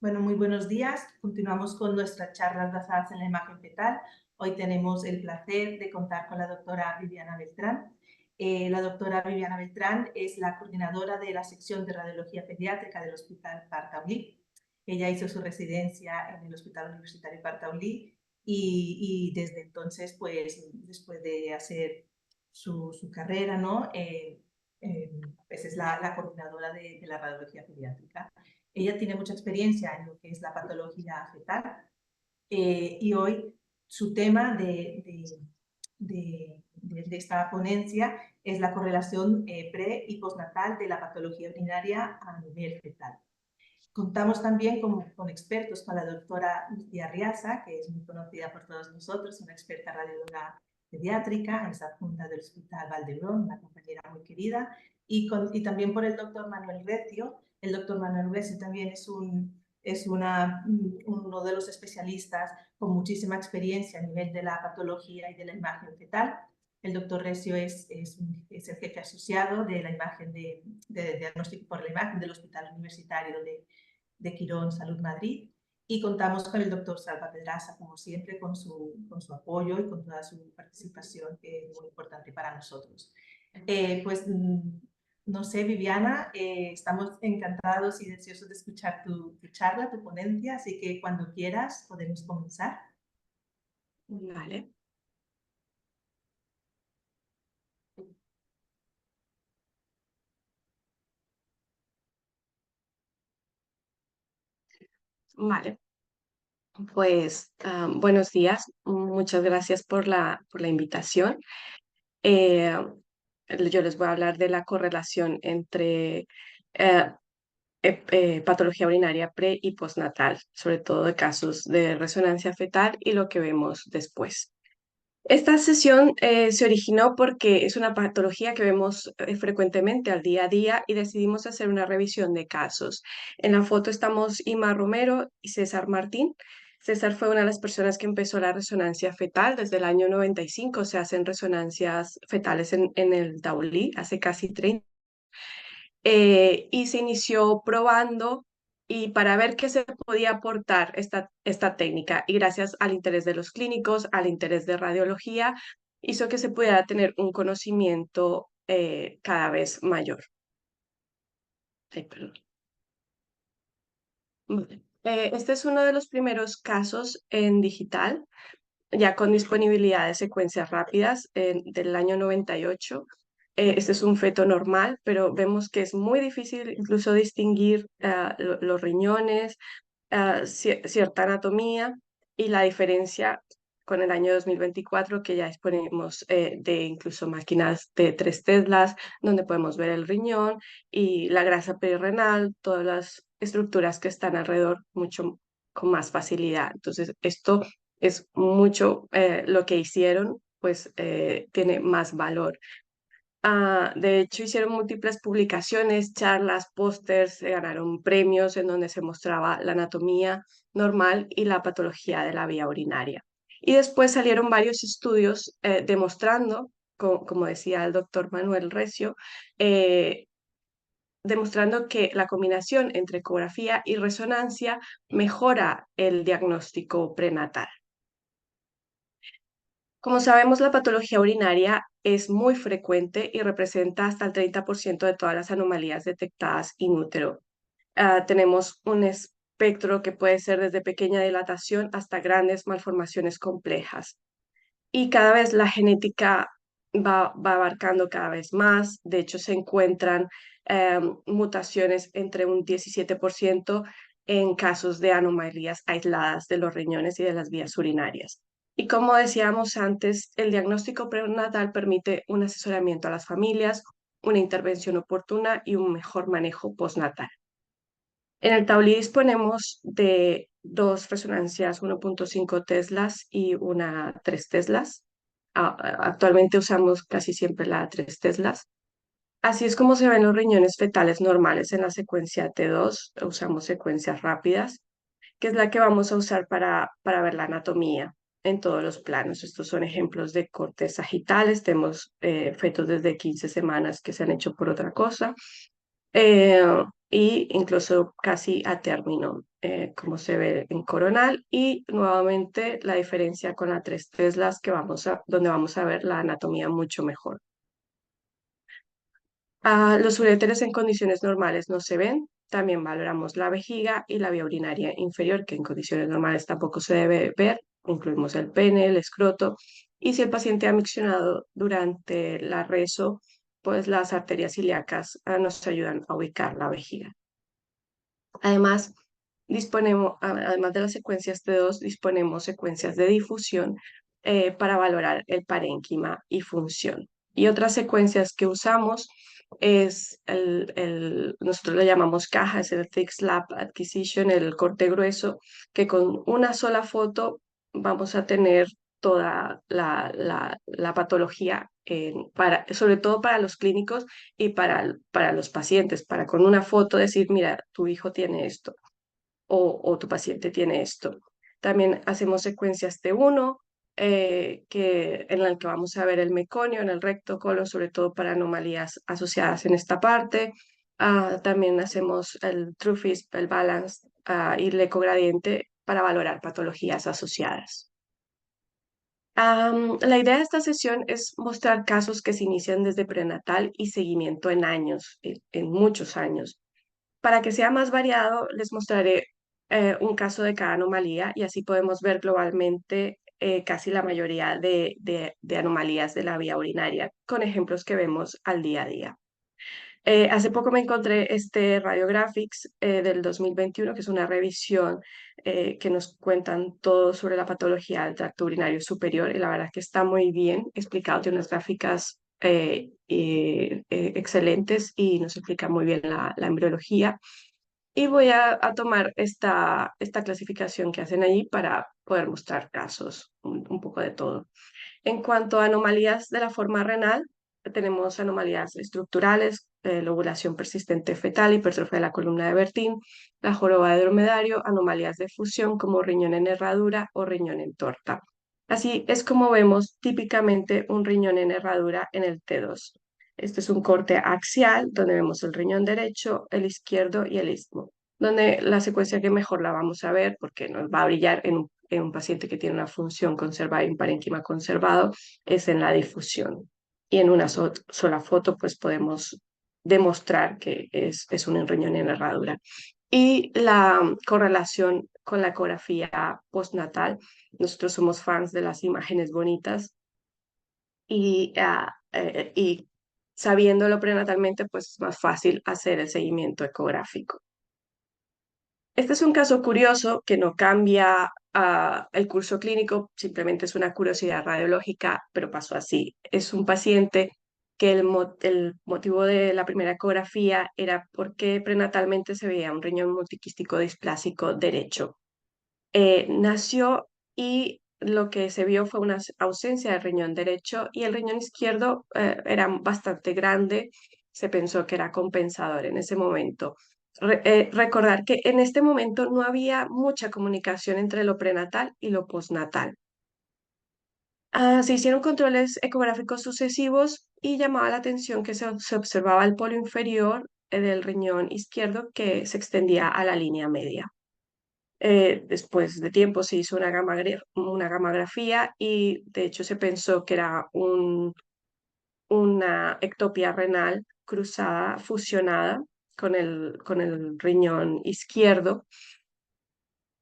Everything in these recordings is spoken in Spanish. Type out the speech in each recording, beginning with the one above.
Bueno, muy buenos días. Continuamos con nuestras charlas basadas en la imagen fetal. Hoy tenemos el placer de contar con la doctora Viviana Beltrán. La doctora Viviana Beltrán es la coordinadora de la sección de radiología pediátrica del Hospital Partaulí. Ella hizo su residencia en el Hospital Universitario Partaulí y desde entonces, pues, después de hacer su carrera, ¿no? Pues es la coordinadora de la radiología pediátrica. Ella tiene mucha experiencia en lo que es la patología fetal y hoy su tema de esta ponencia es la correlación pre y postnatal de la patología urinaria a nivel fetal. Contamos también con expertos, con la doctora Lucía Riasa, que es muy conocida por todos nosotros, una experta radióloga pediátrica, es adjunta del Hospital Valdebrón, una compañera muy querida, y también por el doctor Manuel Recio. El doctor Manuel Recio también es uno de los especialistas con muchísima experiencia a nivel de la patología y de la imagen fetal. El doctor Recio es el jefe asociado de la imagen de diagnóstico por la imagen del Hospital Universitario de Quirón Salud Madrid, y contamos con el doctor Salva Pedraza, como siempre, con su apoyo y con toda su participación, que es muy importante para nosotros. No sé, Viviana, estamos encantados y deseosos de escuchar tu charla, tu ponencia, así que cuando quieras podemos comenzar. Vale. Vale. Pues buenos días. Muchas gracias por la invitación. Eh, yo les voy a hablar de la correlación entre patología urinaria pre y postnatal, sobre todo de casos de resonancia fetal y lo que vemos después. Esta sesión se originó porque es una patología que vemos frecuentemente al día a día y decidimos hacer una revisión de casos. En la foto estamos Ima Romero y César Martín. César fue una de las personas que empezó la resonancia fetal desde el año 95. Se hacen resonancias fetales en el Daulí hace casi 30. Y se inició probando y para ver qué se podía aportar esta técnica. Y gracias al interés de los clínicos, al interés de radiología, hizo que se pudiera tener un conocimiento cada vez mayor. Ay, perdón. Vale. Este es uno de los primeros casos en digital, ya con disponibilidad de secuencias rápidas del año 98. Este es un feto normal, pero vemos que es muy difícil incluso distinguir los riñones, cierta anatomía y la diferencia con el año 2024, que ya disponemos de incluso máquinas de 3 Teslas, donde podemos ver el riñón y la grasa perirenal, todas las estructuras que están alrededor, mucho con más facilidad. Entonces, esto es mucho lo que hicieron, pues tiene más valor. De hecho, hicieron múltiples publicaciones, charlas, pósters, se ganaron premios en donde se mostraba la anatomía normal y la patología de la vía urinaria. Y después salieron varios estudios demostrando, como decía el doctor Manuel Recio, demostrando que la combinación entre ecografía y resonancia mejora el diagnóstico prenatal. Como sabemos, la patología urinaria es muy frecuente y representa hasta el 30% de todas las anomalías detectadas in útero. Tenemos un espectro que puede ser desde pequeña dilatación hasta grandes malformaciones complejas. Y cada vez la genética va abarcando cada vez más. De hecho, se encuentran mutaciones entre un 17% en casos de anomalías aisladas de los riñones y de las vías urinarias. Y como decíamos antes, el diagnóstico prenatal permite un asesoramiento a las familias, una intervención oportuna y un mejor manejo postnatal. En el Taulí disponemos de 2 resonancias 1.5 Teslas y una 3 Teslas. Actualmente usamos casi siempre la 3 Teslas. Así es como se ven los riñones fetales normales en la secuencia T2. Usamos secuencias rápidas, que es la que vamos a usar para ver la anatomía en todos los planos. Estos son ejemplos de cortes sagitales. Tenemos fetos desde 15 semanas que se han hecho por otra cosa. y incluso casi a término, como se ve en coronal, y nuevamente la diferencia con la 3 Teslas donde vamos a ver la anatomía mucho mejor. Los uréteres en condiciones normales no se ven. También valoramos la vejiga y la vía urinaria inferior, que en condiciones normales tampoco se debe ver. Incluimos el pene, el escroto. Y si el paciente ha miccionado durante la rezo, pues las arterias ilíacas nos ayudan a ubicar la vejiga. Además, además de las secuencias T2, disponemos secuencias de difusión para valorar el parénquima y función. Y otras secuencias que usamos es nosotros le llamamos caja, es el Thick Slab Acquisition, el corte grueso, que con una sola foto vamos a tener toda la patología, sobre todo para los clínicos y para los pacientes, para con una foto decir, mira, tu hijo tiene esto o tu paciente tiene esto. También hacemos secuencias T1, en la que vamos a ver el meconio en el recto colon, sobre todo para anomalías asociadas en esta parte. También hacemos el TrueFISP, el Balance y el ecogradiente para valorar patologías asociadas. La idea de esta sesión es mostrar casos que se inician desde prenatal y seguimiento en años, en muchos años. Para que sea más variado, les mostraré un caso de cada anomalía y así podemos ver globalmente casi la mayoría de anomalías de la vía urinaria con ejemplos que vemos al día a día. Hace poco me encontré este Radiographics del 2021, que es una revisión que nos cuentan todo sobre la patología del tracto urinario superior y la verdad que está muy bien explicado, tiene unas gráficas excelentes y nos explica muy bien la embriología. Y voy a tomar esta clasificación que hacen allí para poder mostrar casos, un poco de todo. En cuanto a anomalías de la forma renal, tenemos anomalías estructurales, lobulación persistente fetal, hipertrofia de la columna de Bertin, la joroba de dromedario, anomalías de fusión como riñón en herradura o riñón en torta. Así es como vemos típicamente un riñón en herradura en el T2. Este es un corte axial donde vemos el riñón derecho, el izquierdo y el istmo, donde la secuencia que mejor la vamos a ver porque nos va a brillar en un paciente que tiene una función conservada y un parénquima conservado es en la difusión. Y en una sola foto pues podemos demostrar que es un riñón en herradura. Y la correlación con la ecografía postnatal, nosotros somos fans de las imágenes bonitas y sabiéndolo prenatalmente pues es más fácil hacer el seguimiento ecográfico. Este es un caso curioso que no cambia el curso clínico, simplemente es una curiosidad radiológica, pero pasó así. Es un paciente que el motivo de la primera ecografía era porque prenatalmente se veía un riñón multiquístico displásico derecho. Nació y lo que se vio fue una ausencia del riñón derecho y el riñón izquierdo era bastante grande, se pensó que era compensador en ese momento. Recordar que en este momento no había mucha comunicación entre lo prenatal y lo postnatal. Se hicieron controles ecográficos sucesivos y llamaba la atención que se observaba el polo inferior del riñón izquierdo que se extendía a la línea media. Después de tiempo se hizo una gamografía y de hecho se pensó que era una ectopia renal cruzada, fusionada con el riñón izquierdo,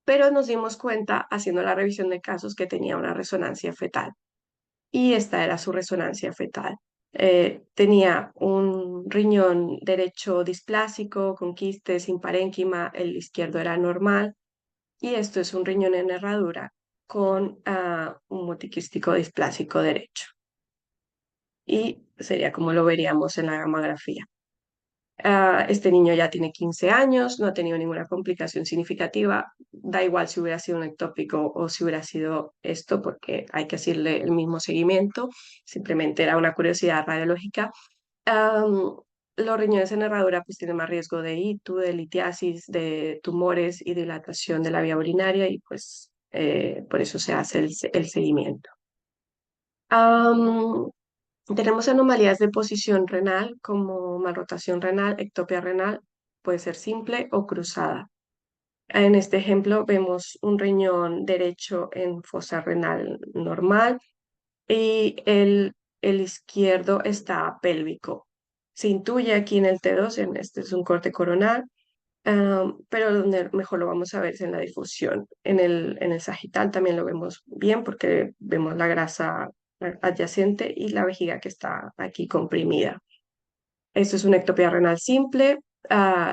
pero nos dimos cuenta haciendo la revisión de casos que tenía una resonancia fetal y esta era su resonancia fetal. Tenía un riñón derecho displásico con quistes sin parénquima, el izquierdo era normal y esto es un riñón en herradura con un multiquístico displásico derecho. Y sería como lo veríamos en la gamografía. Este niño ya tiene 15 años, no ha tenido ninguna complicación significativa. Da igual si hubiera sido un ectópico o si hubiera sido esto, porque hay que hacerle el mismo seguimiento. Simplemente era una curiosidad radiológica. Los riñones en herradura pues tienen más riesgo de ictus, de litiasis, de tumores y dilatación de la vía urinaria y pues por eso se hace el seguimiento. Tenemos anomalías de posición renal como malrotación renal, ectopia renal puede ser simple o cruzada. En este ejemplo vemos un riñón derecho en fosa renal normal y el izquierdo está pélvico. Se intuye aquí en el T2, este es un corte coronal, pero donde mejor lo vamos a ver es en la difusión. En el sagital también lo vemos bien porque vemos la grasa adyacente y la vejiga que está aquí comprimida. Esto es una ectopía renal simple,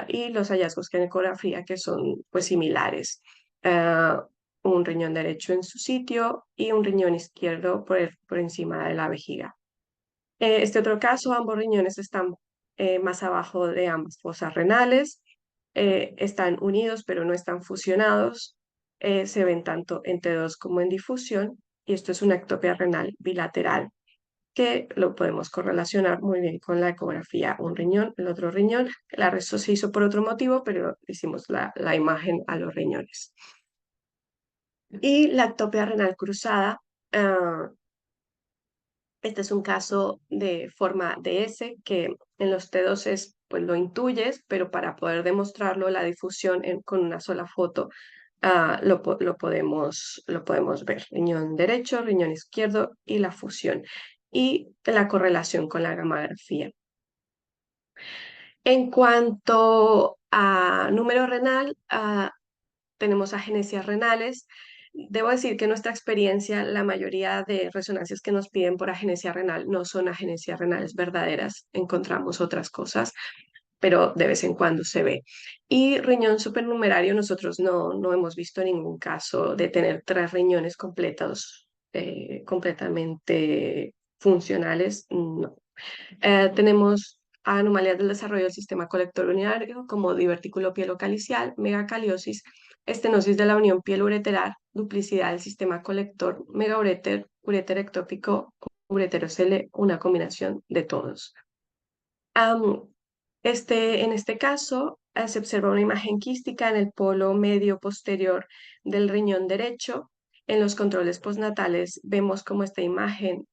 y los hallazgos que en ecografía que son pues similares. Ah, un riñón derecho en su sitio y un riñón izquierdo por encima de la vejiga. Este otro caso, ambos riñones están más abajo de ambas fosas renales, están unidos pero no están fusionados, se ven tanto en T2 como en difusión y esto es una ectopia renal bilateral que lo podemos correlacionar muy bien con la ecografía, un riñón, el otro riñón. La resto se hizo por otro motivo, pero hicimos la imagen a los riñones. Y la ectopia renal cruzada, este es un caso de forma de S que en los T2 pues lo intuyes, pero para poder demostrarlo, la difusión con una sola foto, lo podemos ver. Riñón derecho, riñón izquierdo y la fusión. Y la correlación con la gamografía. En cuanto a número renal, tenemos agenesias renales. Debo decir que en nuestra experiencia, la mayoría de resonancias que nos piden por agenesia renal no son agenesias renales verdaderas. Encontramos otras cosas, pero de vez en cuando se ve. Y riñón supernumerario, nosotros no hemos visto ningún caso de tener 3 riñones completos, completamente funcionales. No. Tenemos anomalías del desarrollo del sistema colector urinario como divertículo pielocalicial, megacaliosis, estenosis de la unión piel-ureteral, duplicidad del sistema colector, megauréter, uréter ectópico, ureterocele, una combinación de todos. En este caso, se observa una imagen quística en el polo medio posterior del riñón derecho. En los controles postnatales vemos cómo esta imagen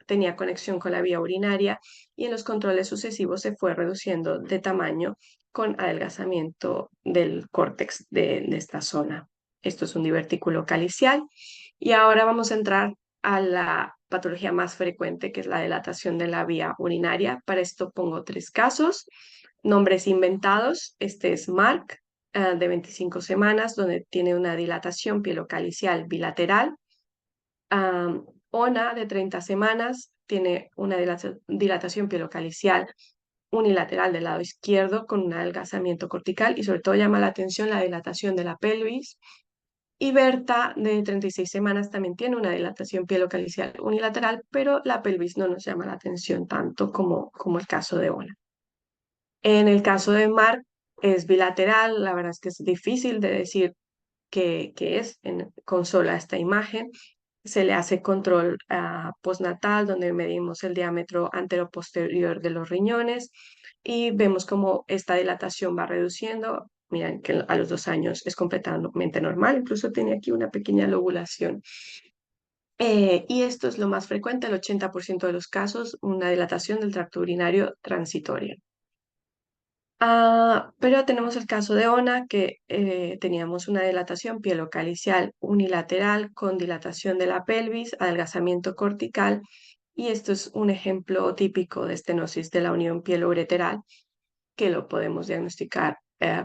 tenía conexión con la vía urinaria y en los controles sucesivos se fue reduciendo de tamaño con adelgazamiento del córtex de esta zona. Esto es un divertículo calicial. Y ahora vamos a entrar a la patología más frecuente, que es la dilatación de la vía urinaria. Para esto pongo 3 casos, nombres inventados. Este es Mark, de 25 semanas, donde tiene una dilatación pielocalicial bilateral. Ona, de 30 semanas, tiene una dilatación pielocalicial unilateral del lado izquierdo con un adelgazamiento cortical y sobre todo llama la atención la dilatación de la pelvis. Y Berta, de 36 semanas, también tiene una dilatación pielocalicial unilateral, pero la pelvis no nos llama la atención tanto como el caso de Ona. En el caso de Mark, es bilateral, la verdad es que es difícil de decir qué es con sola esta imagen. Se le hace control postnatal, donde medimos el diámetro anteroposterior de los riñones y vemos cómo esta dilatación va reduciendo. Miren que a los 2 años es completamente normal, incluso tiene aquí una pequeña lobulación. Y esto es lo más frecuente, el 80% de los casos, una dilatación del tracto urinario transitoria. Pero tenemos el caso de Ona, que teníamos una dilatación pielocalicial unilateral con dilatación de la pelvis, adelgazamiento cortical, y esto es un ejemplo típico de estenosis de la unión pielo-ureteral, que lo podemos diagnosticar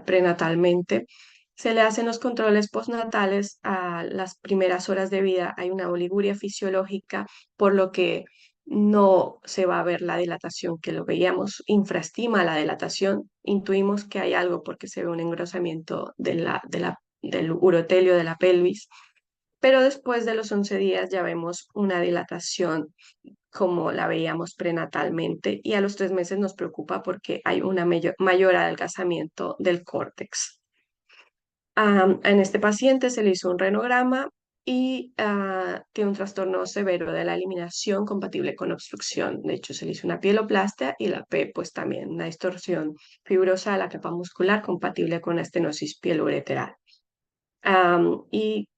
prenatalmente. Se le hacen los controles postnatales a las primeras horas de vida. Hay una oliguria fisiológica, por lo que no se va a ver la dilatación que lo veíamos, infraestima la dilatación, intuimos que hay algo porque se ve un engrosamiento del urotelio de la pelvis, pero después de los 11 días ya vemos una dilatación como la veíamos prenatalmente y a los 3 meses nos preocupa porque hay un mayor adelgazamiento del córtex. En este paciente se le hizo un renograma y tiene un trastorno severo de la eliminación compatible con obstrucción. De hecho, se le hizo una pieloplastia y la P, pues también una distorsión fibrosa de la capa muscular compatible con la estenosis pieloureteral. Y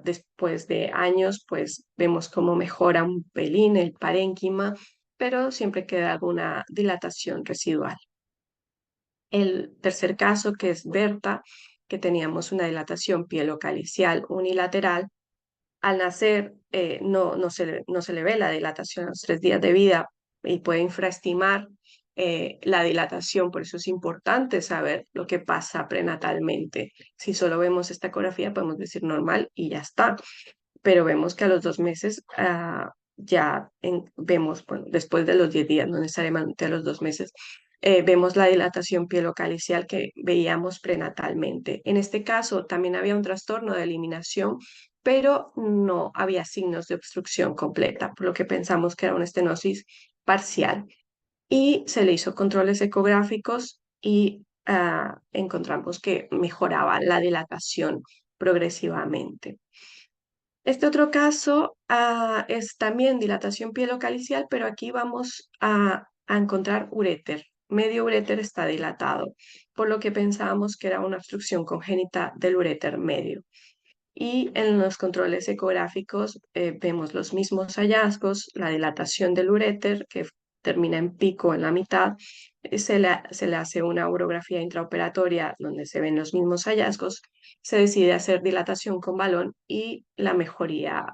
después de años, pues vemos cómo mejora un pelín el parénquima, pero siempre queda alguna dilatación residual. El tercer caso, que es Berta, que teníamos una dilatación pielocalicial unilateral. Al nacer no se le ve la dilatación a los 3 días de vida y puede infraestimar la dilatación. Por eso es importante saber lo que pasa prenatalmente. Si solo vemos esta ecografía, podemos decir normal y ya está. Pero vemos que a los 2 meses vemos, bueno, después de los 10 días, no necesariamente a los 2 meses, vemos la dilatación pielocalicial que veíamos prenatalmente. En este caso también había un trastorno de eliminación, pero no había signos de obstrucción completa, por lo que pensamos que era una estenosis parcial. Y se le hizo controles ecográficos y encontramos que mejoraba la dilatación progresivamente. Este otro caso es también dilatación pielocalicial, pero aquí vamos a encontrar uréter. Medio uréter está dilatado, por lo que pensábamos que era una obstrucción congénita del uréter medio. Y en los controles ecográficos vemos los mismos hallazgos, la dilatación del uréter, que termina en pico en la mitad. Se le hace una urografía intraoperatoria donde se ven los mismos hallazgos. Se decide hacer dilatación con balón y la mejoría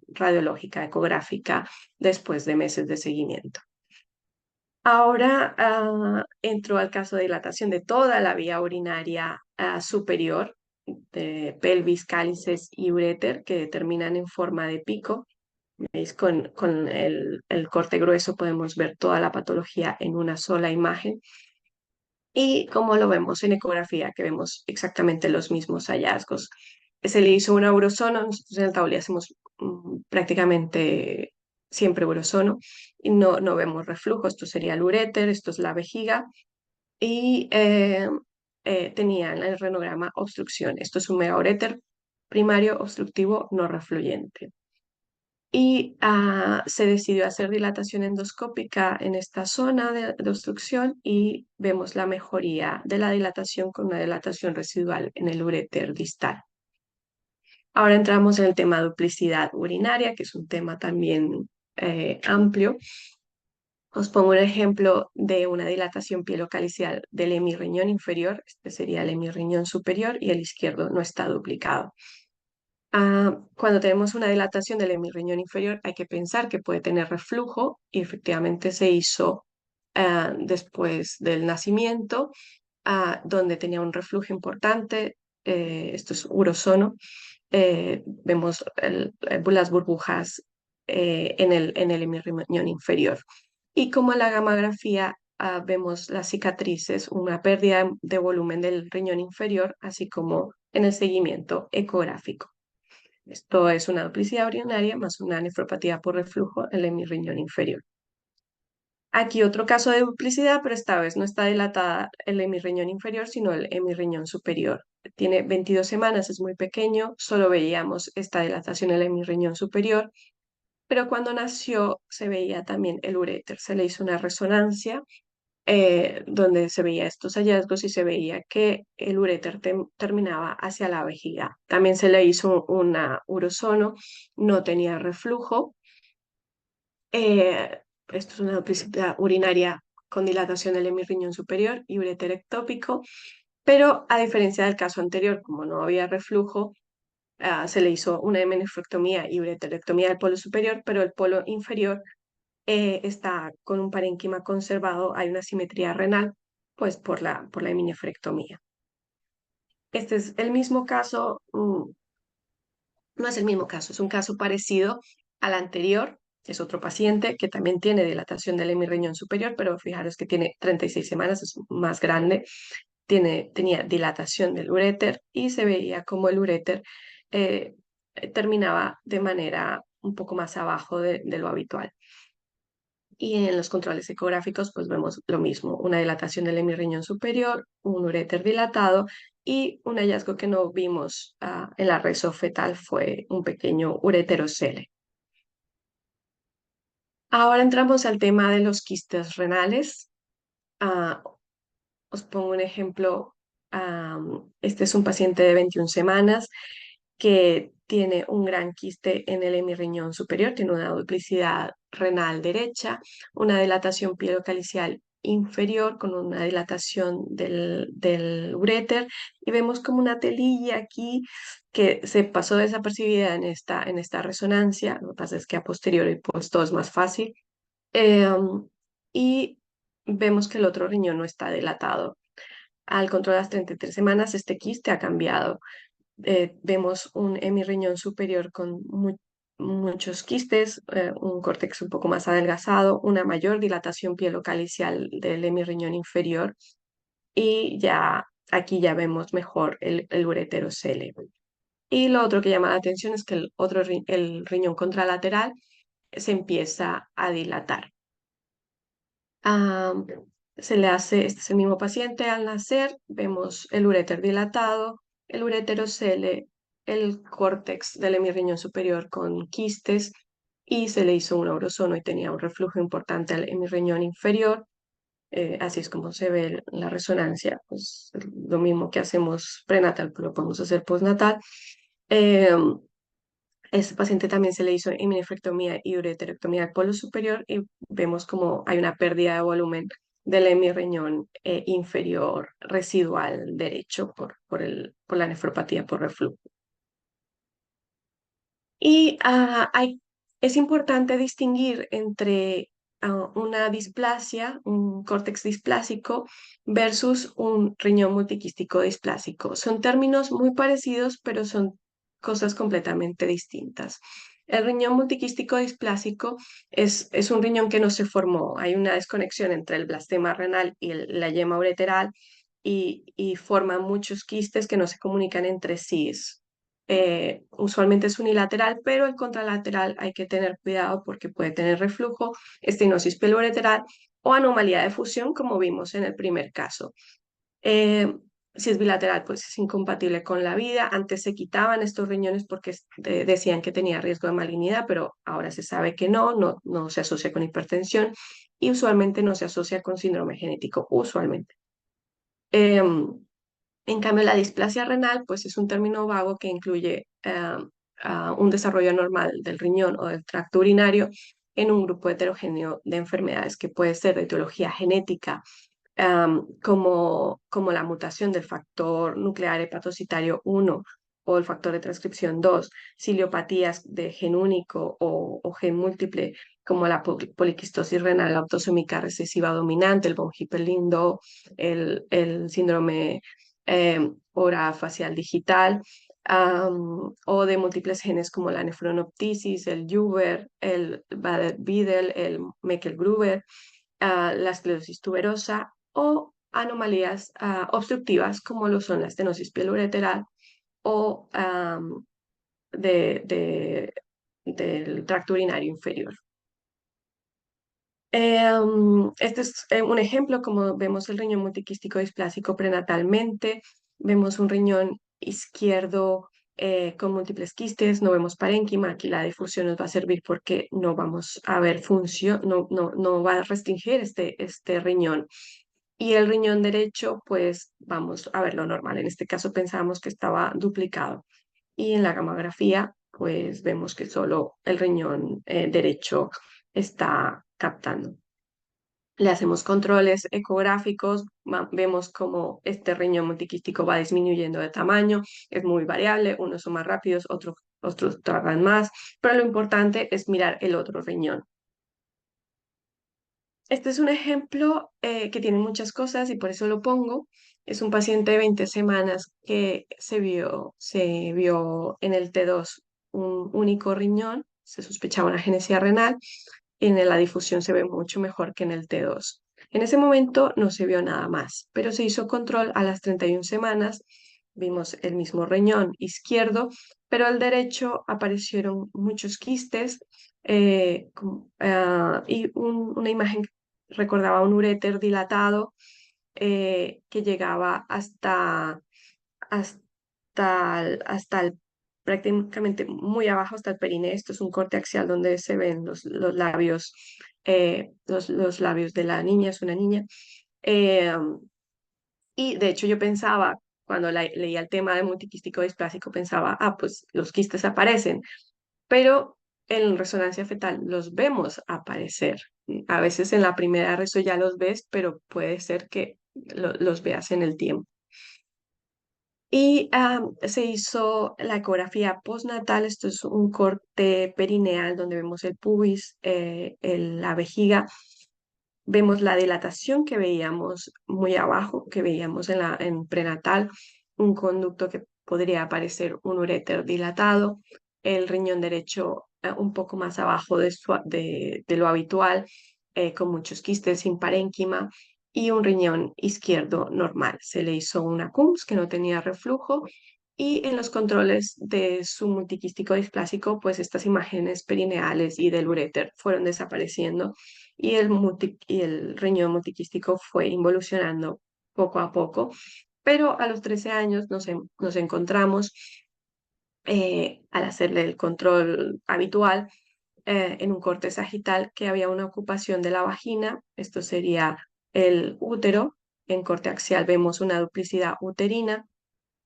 radiológica ecográfica después de meses de seguimiento. Ahora entro al caso de dilatación de toda la vía urinaria superior, de pelvis, cálices y uréter, que terminan en forma de pico. ¿Veis? Con el corte grueso podemos ver toda la patología en una sola imagen. Y como lo vemos en ecografía, que vemos exactamente los mismos hallazgos. Se le hizo una urosono, nosotros en el Tauli hacemos prácticamente siempre urosono, y no vemos reflujo. Esto sería el uréter, esto es la vejiga, y tenía en el renograma obstrucción. Esto es un megauréter primario obstructivo no refluyente. Y se decidió hacer dilatación endoscópica en esta zona de obstrucción y vemos la mejoría de la dilatación con una dilatación residual en el uréter distal. Ahora entramos en el tema de duplicidad urinaria, que es un tema también amplio. Os pongo un ejemplo de una dilatación pielocalicial del hemirriñón inferior. Este sería el hemirriñón superior y el izquierdo no está duplicado. Cuando tenemos una dilatación del hemirriñón inferior, hay que pensar que puede tener reflujo, y efectivamente se hizo después del nacimiento, donde tenía un reflujo importante. Esto es urosono. Vemos las burbujas en el hemirriñón inferior. Y como en la gamografía vemos las cicatrices, una pérdida de volumen del riñón inferior, así como en el seguimiento ecográfico. Esto es una duplicidad urinaria más una nefropatía por reflujo en mi riñón inferior. Aquí otro caso de duplicidad, pero esta vez no está dilatada el hemirriñón inferior, sino el hemirriñón superior. Tiene 22 semanas, es muy pequeño, solo veíamos esta dilatación en el hemirriñón superior, pero cuando nació se veía también el uréter. Se le hizo una resonancia donde se veía estos hallazgos y se veía que el uréter terminaba hacia la vejiga. También se le hizo una urosono, no tenía reflujo. Esto es una duplicidad urinaria con dilatación del hemirriñón superior y uréter ectópico, pero a diferencia del caso anterior, como no había reflujo, se le hizo una hemenefrectomía y ureterectomía del polo superior, pero el polo inferior está con un parénquima conservado, hay una simetría renal, pues por la heminefrectomía. Este es el mismo caso, no es el mismo caso, es un caso parecido al anterior. Es otro paciente que también tiene dilatación del hemirriñón superior, pero fijaros que tiene 36 semanas, es más grande. Tenía dilatación del uréter y se veía como el uréter eh, terminaba de manera un poco más abajo de lo habitual. Y en los controles ecográficos, pues vemos lo mismo, una dilatación del hemirriñón superior, un uréter dilatado, y un hallazgo que no vimos en la reso fetal fue un pequeño ureterocele. Ahora entramos al tema de los quistes renales. Ah, Os pongo un ejemplo. Este es un paciente de 21 semanas que tiene un gran quiste en el hemirriñón superior, tiene una duplicidad renal derecha, una dilatación pielocalicial inferior con una dilatación del uréter y vemos como una telilla aquí que se pasó desapercibida en esta resonancia. Lo que pasa es que a posteriori pues todo es más fácil. Y vemos que el otro riñón no está dilatado. Al control de las 33 semanas, este quiste ha cambiado. Vemos un hemirriñón superior con muchos quistes, un córtex un poco más adelgazado, una mayor dilatación pielocalicial del hemirriñón inferior y ya aquí ya vemos mejor el urétero cele. Y lo otro que llama la atención es que el riñón contralateral se empieza a dilatar. Ah, se le hace, este es el mismo paciente al nacer, vemos el uréter dilatado, el urétero cele, el córtex del hemirriñón superior con quistes y se le hizo un urosono y tenía un reflujo importante al hemirriñón inferior. Así es como se ve la resonancia, pues lo mismo que hacemos prenatal, lo podemos hacer postnatal. Eh, este paciente también se le hizo heminefrectomía y ureterectomía del polo superior y vemos como hay una pérdida de volumen del hemirriñón inferior residual derecho por la nefropatía por reflujo. Y es importante distinguir entre una displasia, un córtex displásico, versus un riñón multiquístico displásico. Son términos muy parecidos, pero son cosas completamente distintas. El riñón multiquístico displásico es un riñón que no se formó. Hay una desconexión entre el blastema renal y la yema ureteral y forman muchos quistes que no se comunican entre sí. Usualmente es unilateral, pero el contralateral hay que tener cuidado porque puede tener reflujo, estenosis pieloureteral o anomalía de fusión, como vimos en el primer caso. Eh, si es bilateral, pues es incompatible con la vida. Antes se quitaban estos riñones porque decían que tenía riesgo de malignidad, pero ahora se sabe que no se asocia con hipertensión y usualmente no se asocia con síndrome genético, usualmente. En cambio, la displasia renal, pues es un término vago que incluye un desarrollo anormal del riñón o del tracto urinario en un grupo heterogéneo de enfermedades que puede ser de etiología genética, como la mutación del factor nuclear hepatocitario 1 o el factor de transcripción 2, ciliopatías de gen único o gen múltiple, como la poliquistosis renal autosómica recesiva dominante, el von Hippel-Lindau, el síndrome ora facial digital, o de múltiples genes como la nefronoptisis, el Juber, el Bardet-Biedl, el Meckel-Gruber, la esclerosis tuberosa o anomalías obstructivas como lo son la estenosis pieloureteral o del tracto urinario inferior. Este es un ejemplo, como vemos el riñón multiquístico displásico prenatalmente, vemos un riñón izquierdo con múltiples quistes, no vemos parénquima, aquí la difusión nos va a servir porque no vamos a ver función, no va a restringir este riñón. Y el riñón derecho, pues vamos a ver lo normal, en este caso pensábamos que estaba duplicado y en la gamografía, pues vemos que solo el riñón derecho está captando. Le hacemos controles ecográficos, vemos cómo este riñón multiquístico va disminuyendo de tamaño, es muy variable, unos son más rápidos, otros tardan más, pero lo importante es mirar el otro riñón. Este es un ejemplo que tiene muchas cosas y por eso lo pongo. Es un paciente de 20 semanas que se vio en el T2 un único riñón, se sospechaba una agenesia renal, en la difusión se ve mucho mejor que en el T2. En ese momento no se vio nada más, pero se hizo control a las 31 semanas, vimos el mismo riñón izquierdo, pero al derecho aparecieron muchos quistes y una imagen recordaba un uréter dilatado que llegaba hasta el prácticamente muy abajo, hasta el perineo. Esto es un corte axial donde se ven los labios, los labios de la niña, es una niña. Eh, y de hecho yo pensaba, cuando leía el tema de multiquístico displásico, pensaba, pues los quistes aparecen, pero en resonancia fetal los vemos aparecer. A veces en la primera reso ya los ves, pero puede ser que los veas en el tiempo. Y se hizo la ecografía postnatal. Esto es un corte perineal donde vemos el pubis, la vejiga. Vemos la dilatación que veíamos muy abajo, que veíamos en prenatal, un conducto que podría parecer un uréter dilatado, el riñón derecho un poco más abajo de lo habitual, con muchos quistes sin parénquima, y un riñón izquierdo normal. Se le hizo una CUMS que no tenía reflujo, y en los controles de su multiquístico displásico, pues estas imágenes perineales y del uréter fueron desapareciendo y el riñón multiquístico fue involucionando poco a poco. Pero a los 13 años nos encontramos, al hacerle el control habitual, en un corte sagital, que había una ocupación de la vagina. Esto sería el útero. En corte axial vemos una duplicidad uterina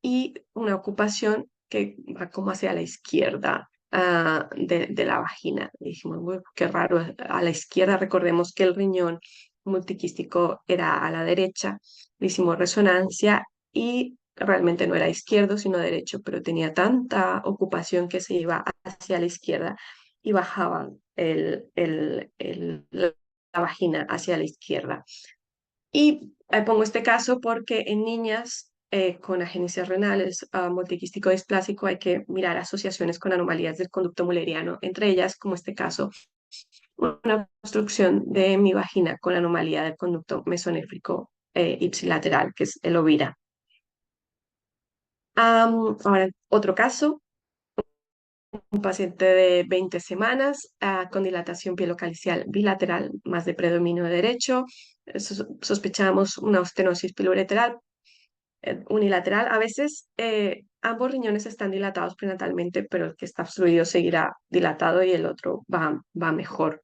y una ocupación que va como hacia la izquierda, de la vagina. Y dijimos, "Uy, qué raro, a la izquierda". Recordemos que el riñón multiquístico era a la derecha. Le hicimos resonancia y realmente no era izquierdo, sino derecho, pero tenía tanta ocupación que se iba hacia la izquierda y bajaba la vagina hacia la izquierda. Y pongo este caso porque en niñas con agenesis renales, multiquístico displásico, hay que mirar asociaciones con anomalías del conducto mulleriano, entre ellas, como este caso, una obstrucción de mi vagina con anomalía del conducto mesonéfrico ipsilateral, que es el ovira. Ahora, otro caso, un paciente de 20 semanas con dilatación pielocalcial bilateral, más de predominio derecho. Sospechamos una ostenosis piloureteral unilateral. A veces ambos riñones están dilatados prenatalmente, pero el que está obstruido seguirá dilatado y el otro va mejor.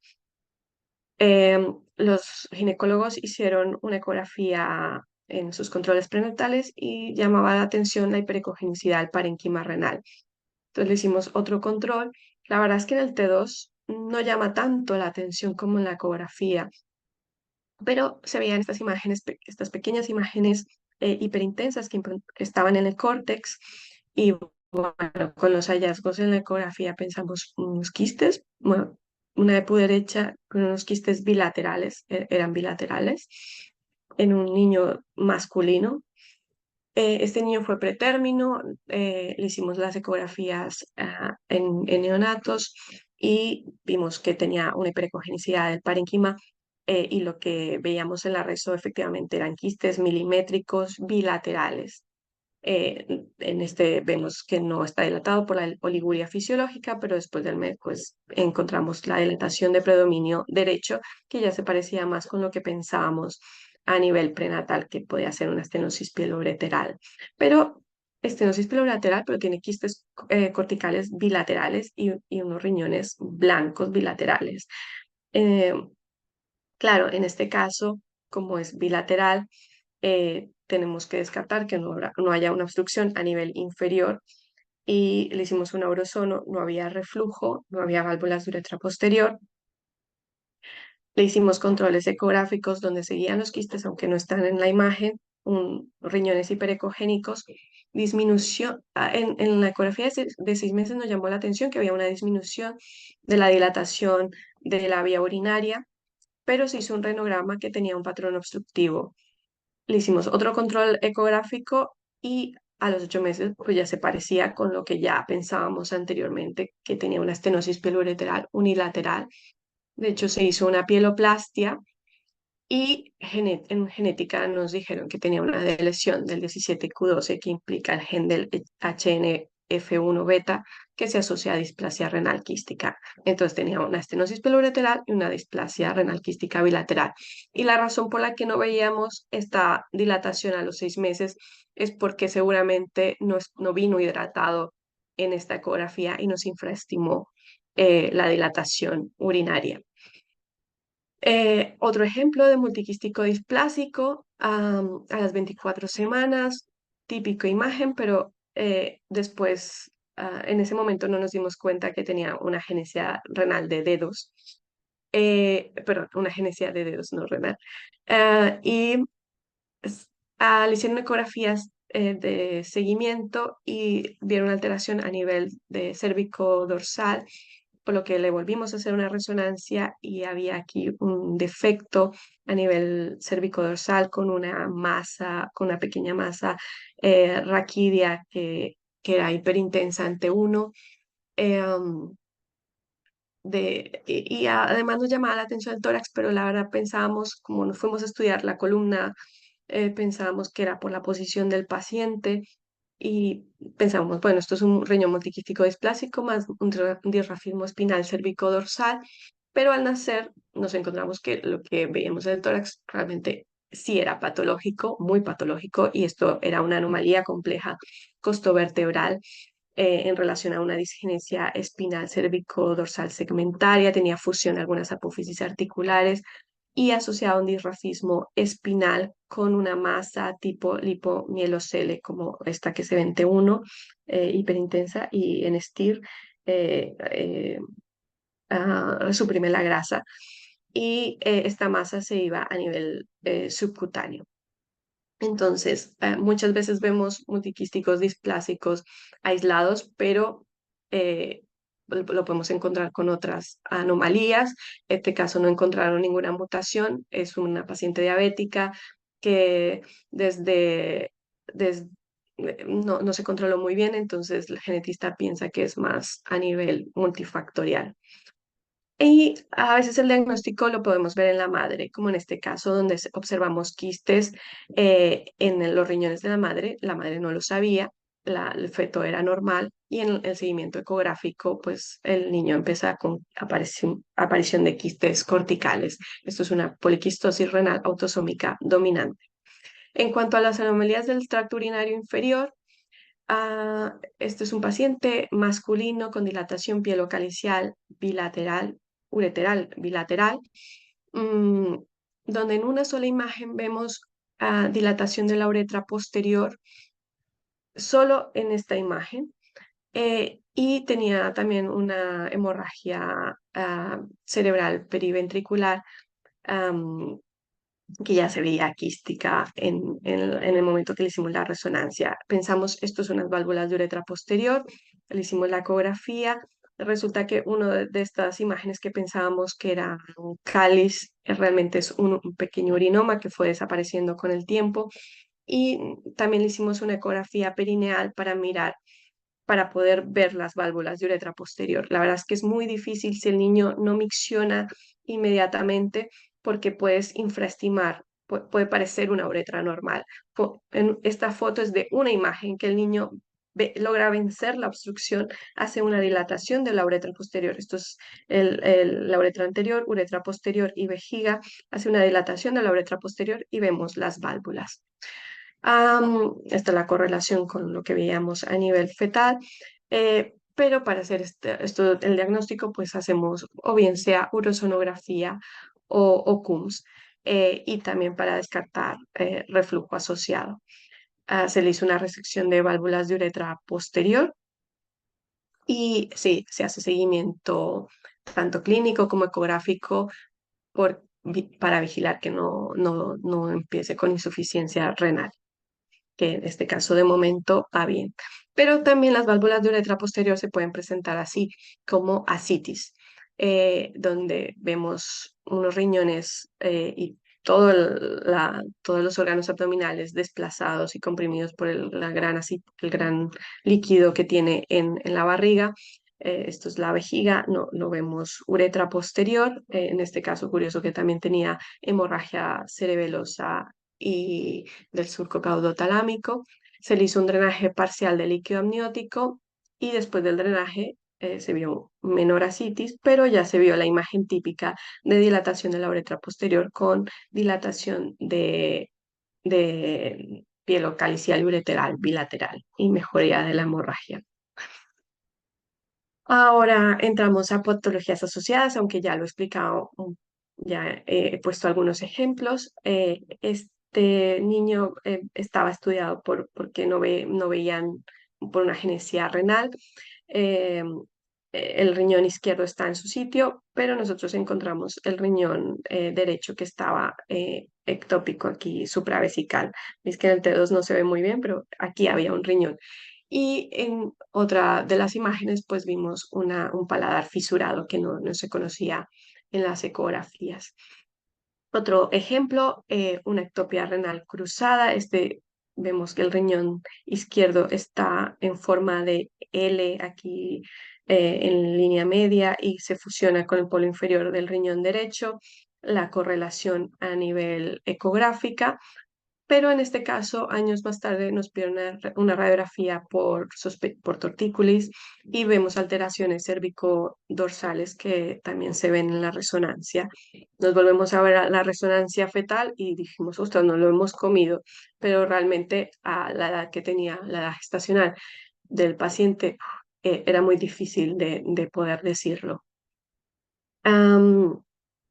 Los ginecólogos hicieron una ecografía en sus controles prenatales y llamaba la atención la hiperecogenicidad del parénquima renal. Entonces le hicimos otro control. La verdad es que en el T2 no llama tanto la atención como en la ecografía, pero se veían estas imágenes, estas pequeñas imágenes hiperintensas que estaban en el córtex. Y bueno, con los hallazgos en la ecografía pensamos unos quistes, bueno, una EPU derecha con unos quistes bilaterales, eran bilaterales, en un niño masculino. Este niño fue pretérmino. Le hicimos las ecografías en neonatos y vimos que tenía una hiperecogenicidad del parénquima, y lo que veíamos en la reso efectivamente eran quistes milimétricos bilaterales. En este vemos que no está dilatado por la oliguria fisiológica, pero después del MED pues encontramos la dilatación de predominio derecho, que ya se parecía más con lo que pensábamos a nivel prenatal, que podía ser una estenosis pielobreteral. Pero estenosis pielobreteral, pero tiene quistes corticales bilaterales y unos riñones blancos bilaterales. Eh, claro, en este caso, como es bilateral, tenemos que descartar que no haya una obstrucción a nivel inferior, y le hicimos un urosono, no había reflujo, no había válvulas de uretra posterior. Le hicimos controles ecográficos donde seguían los quistes, aunque no están en la imagen, riñones hiperecogénicos, disminución. En la ecografía de 6 meses nos llamó la atención que había una disminución de la dilatación de la vía urinaria, pero se hizo un renograma que tenía un patrón obstructivo. Le hicimos otro control ecográfico y a los 8 meses pues ya se parecía con lo que ya pensábamos anteriormente, que tenía una estenosis pieloureteral unilateral. De hecho, se hizo una pieloplastia y en genética nos dijeron que tenía una lesión del 17q12 que implica el gen del HNF1 beta, que se asocia a displasia renal quística. Entonces tenía una estenosis pieloureteral y una displasia renal quística bilateral. Y la razón por la que no veíamos esta dilatación a los 6 meses es porque seguramente no vino hidratado en esta ecografía y nos infraestimó la dilatación urinaria. Otro ejemplo de multiquístico displásico, a las 24 semanas, típico imagen, pero después en ese momento no nos dimos cuenta que tenía una agenesia renal de dedos, perdón, una agenesia de dedos, no renal. Y le hicieron ecografías de seguimiento y vieron alteración a nivel de cérvico dorsal, por lo que le volvimos a hacer una resonancia y había aquí un defecto a nivel cérvico dorsal con una masa, con una pequeña masa raquídea que era hiperintensa ante uno. Eh, um, Además nos llamaba la atención el tórax, pero la verdad pensábamos, como nos fuimos a estudiar la columna, pensábamos que era por la posición del paciente y pensábamos, bueno, esto es un riñón multiquístico displásico más un disrafismo espinal cérvico-dorsal, pero al nacer nos encontramos que lo que veíamos en el tórax realmente sí era patológico, muy patológico, y esto era una anomalía compleja costovertebral en relación a una disgenesia espinal cérvico-dorsal segmentaria, tenía fusión de algunas apófisis articulares y asociado a un disrafismo espinal con una masa tipo lipomielocele, como esta que se ve en T1, hiperintensa, y en STIR suprime la grasa. Y esta masa se iba a nivel subcutáneo. Entonces, muchas veces vemos multiquísticos displásicos aislados, pero lo podemos encontrar con otras anomalías. En este caso no encontraron ninguna mutación. Es una paciente diabética que desde no se controló muy bien, entonces el genetista piensa que es más a nivel multifactorial. Y a veces el diagnóstico lo podemos ver en la madre, como en este caso donde observamos quistes en los riñones de la madre no lo sabía, el feto era normal y en el seguimiento ecográfico, pues el niño empieza con aparición de quistes corticales. Esto es una poliquistosis renal autosómica dominante. En cuanto a las anomalías del tracto urinario inferior, este es un paciente masculino con dilatación pielocalicial bilateral, ureteral bilateral, mm, donde en una sola imagen vemos dilatación de la uretra posterior, solo en esta imagen, y tenía también una hemorragia cerebral periventricular que ya se veía quística en el momento que le hicimos la resonancia. Pensamos, esto son unas válvulas de uretra posterior, le hicimos la ecografía, resulta que una de estas imágenes que pensábamos que era un cáliz, realmente es un pequeño urinoma que fue desapareciendo con el tiempo. Y también le hicimos una ecografía perineal para mirar, para poder ver las válvulas de uretra posterior. La verdad es que es muy difícil si el niño no micciona inmediatamente porque puedes infraestimar, puede parecer una uretra normal. En esta foto es de una imagen que el niño logra vencer la obstrucción, hace una dilatación de la uretra posterior. Esto es la uretra anterior, uretra posterior y vejiga, hace una dilatación de la uretra posterior y vemos las válvulas. Esta es la correlación con lo que veíamos a nivel fetal, pero para hacer esto, el diagnóstico, pues hacemos o bien sea urosonografía o CUMS, y también para descartar reflujo asociado. Se le hizo una resección de válvulas de uretra posterior y sí, se hace seguimiento tanto clínico como ecográfico para vigilar que no empiece con insuficiencia renal, que en este caso de momento va bien. Pero también las válvulas de uretra posterior se pueden presentar así, como ascitis, donde vemos unos riñones y todos los órganos abdominales desplazados y comprimidos por el gran líquido que tiene en la barriga. Esto es la vejiga, no vemos uretra posterior, en este caso curioso que también tenía hemorragia cerebelosa y del surco caudotalámico. Se le hizo un drenaje parcial de líquido amniótico y después del drenaje se vio menor ascitis, pero ya se vio la imagen típica de dilatación de la uretra posterior con dilatación de pielocalicial y ureteral bilateral y mejoría de la hemorragia. Ahora entramos a patologías asociadas, aunque ya lo he explicado, ya he puesto algunos ejemplos. Este niño estaba estudiado porque no veían por una agenesia renal. Eh, el riñón izquierdo está en su sitio, pero nosotros encontramos el riñón derecho que estaba ectópico aquí, supravesical. Es que en el T2 no se ve muy bien, pero aquí había un riñón. Y en otra de las imágenes, pues vimos un paladar fisurado que no se conocía en las ecografías. Otro ejemplo, una ectopia renal cruzada. Vemos que el riñón izquierdo está en forma de L aquí en línea media y se fusiona con el polo inferior del riñón derecho. La correlación a nivel ecográfica, pero en este caso, años más tarde, nos pidieron una radiografía por tortícolis y vemos alteraciones cérvico-dorsales que también se ven en la resonancia. Nos volvemos a ver la resonancia fetal y dijimos, ostras, no lo hemos comido, pero realmente a la edad que tenía, la edad gestacional del paciente, era muy difícil de poder decirlo.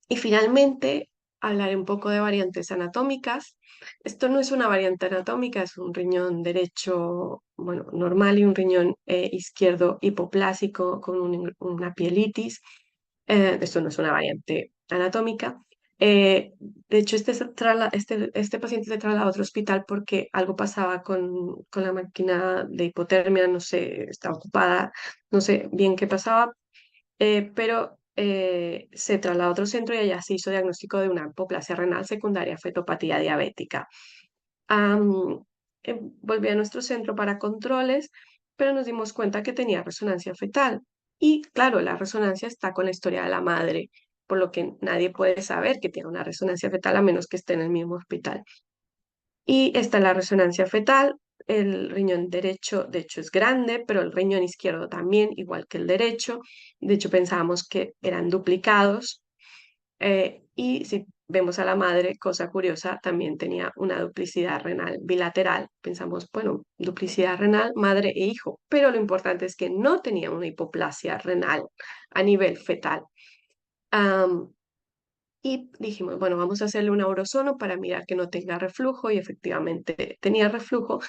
Y finalmente, hablaré un poco de variantes anatómicas. Esto no es una variante anatómica, es un riñón derecho, bueno, normal y un riñón izquierdo hipoplásico con una pielitis. Esto no es una variante anatómica. De hecho, este paciente se traslada a otro hospital porque algo pasaba con la máquina de hipotermia, no sé, estaba ocupada, no sé bien qué pasaba, pero se trasladó a otro centro y allá se hizo diagnóstico de una hipoplasia renal secundaria fetopatía diabética. Am, Volví a nuestro centro para controles, pero nos dimos cuenta que tenía resonancia fetal. Y claro, la resonancia está con la historia de la madre, por lo que nadie puede saber que tiene una resonancia fetal a menos que esté en el mismo hospital. Y está la resonancia fetal. El riñón derecho, de hecho, es grande, pero el riñón izquierdo también, igual que el derecho. De hecho, pensábamos que eran duplicados. Y si vemos a la madre, cosa curiosa, también tenía una duplicidad renal bilateral. Pensamos, bueno, duplicidad renal, madre e hijo. Pero lo importante es que no tenía una hipoplasia renal a nivel fetal. Am, y dijimos, bueno, vamos a hacerle un urosono para mirar que no tenga reflujo y efectivamente tenía reflujo.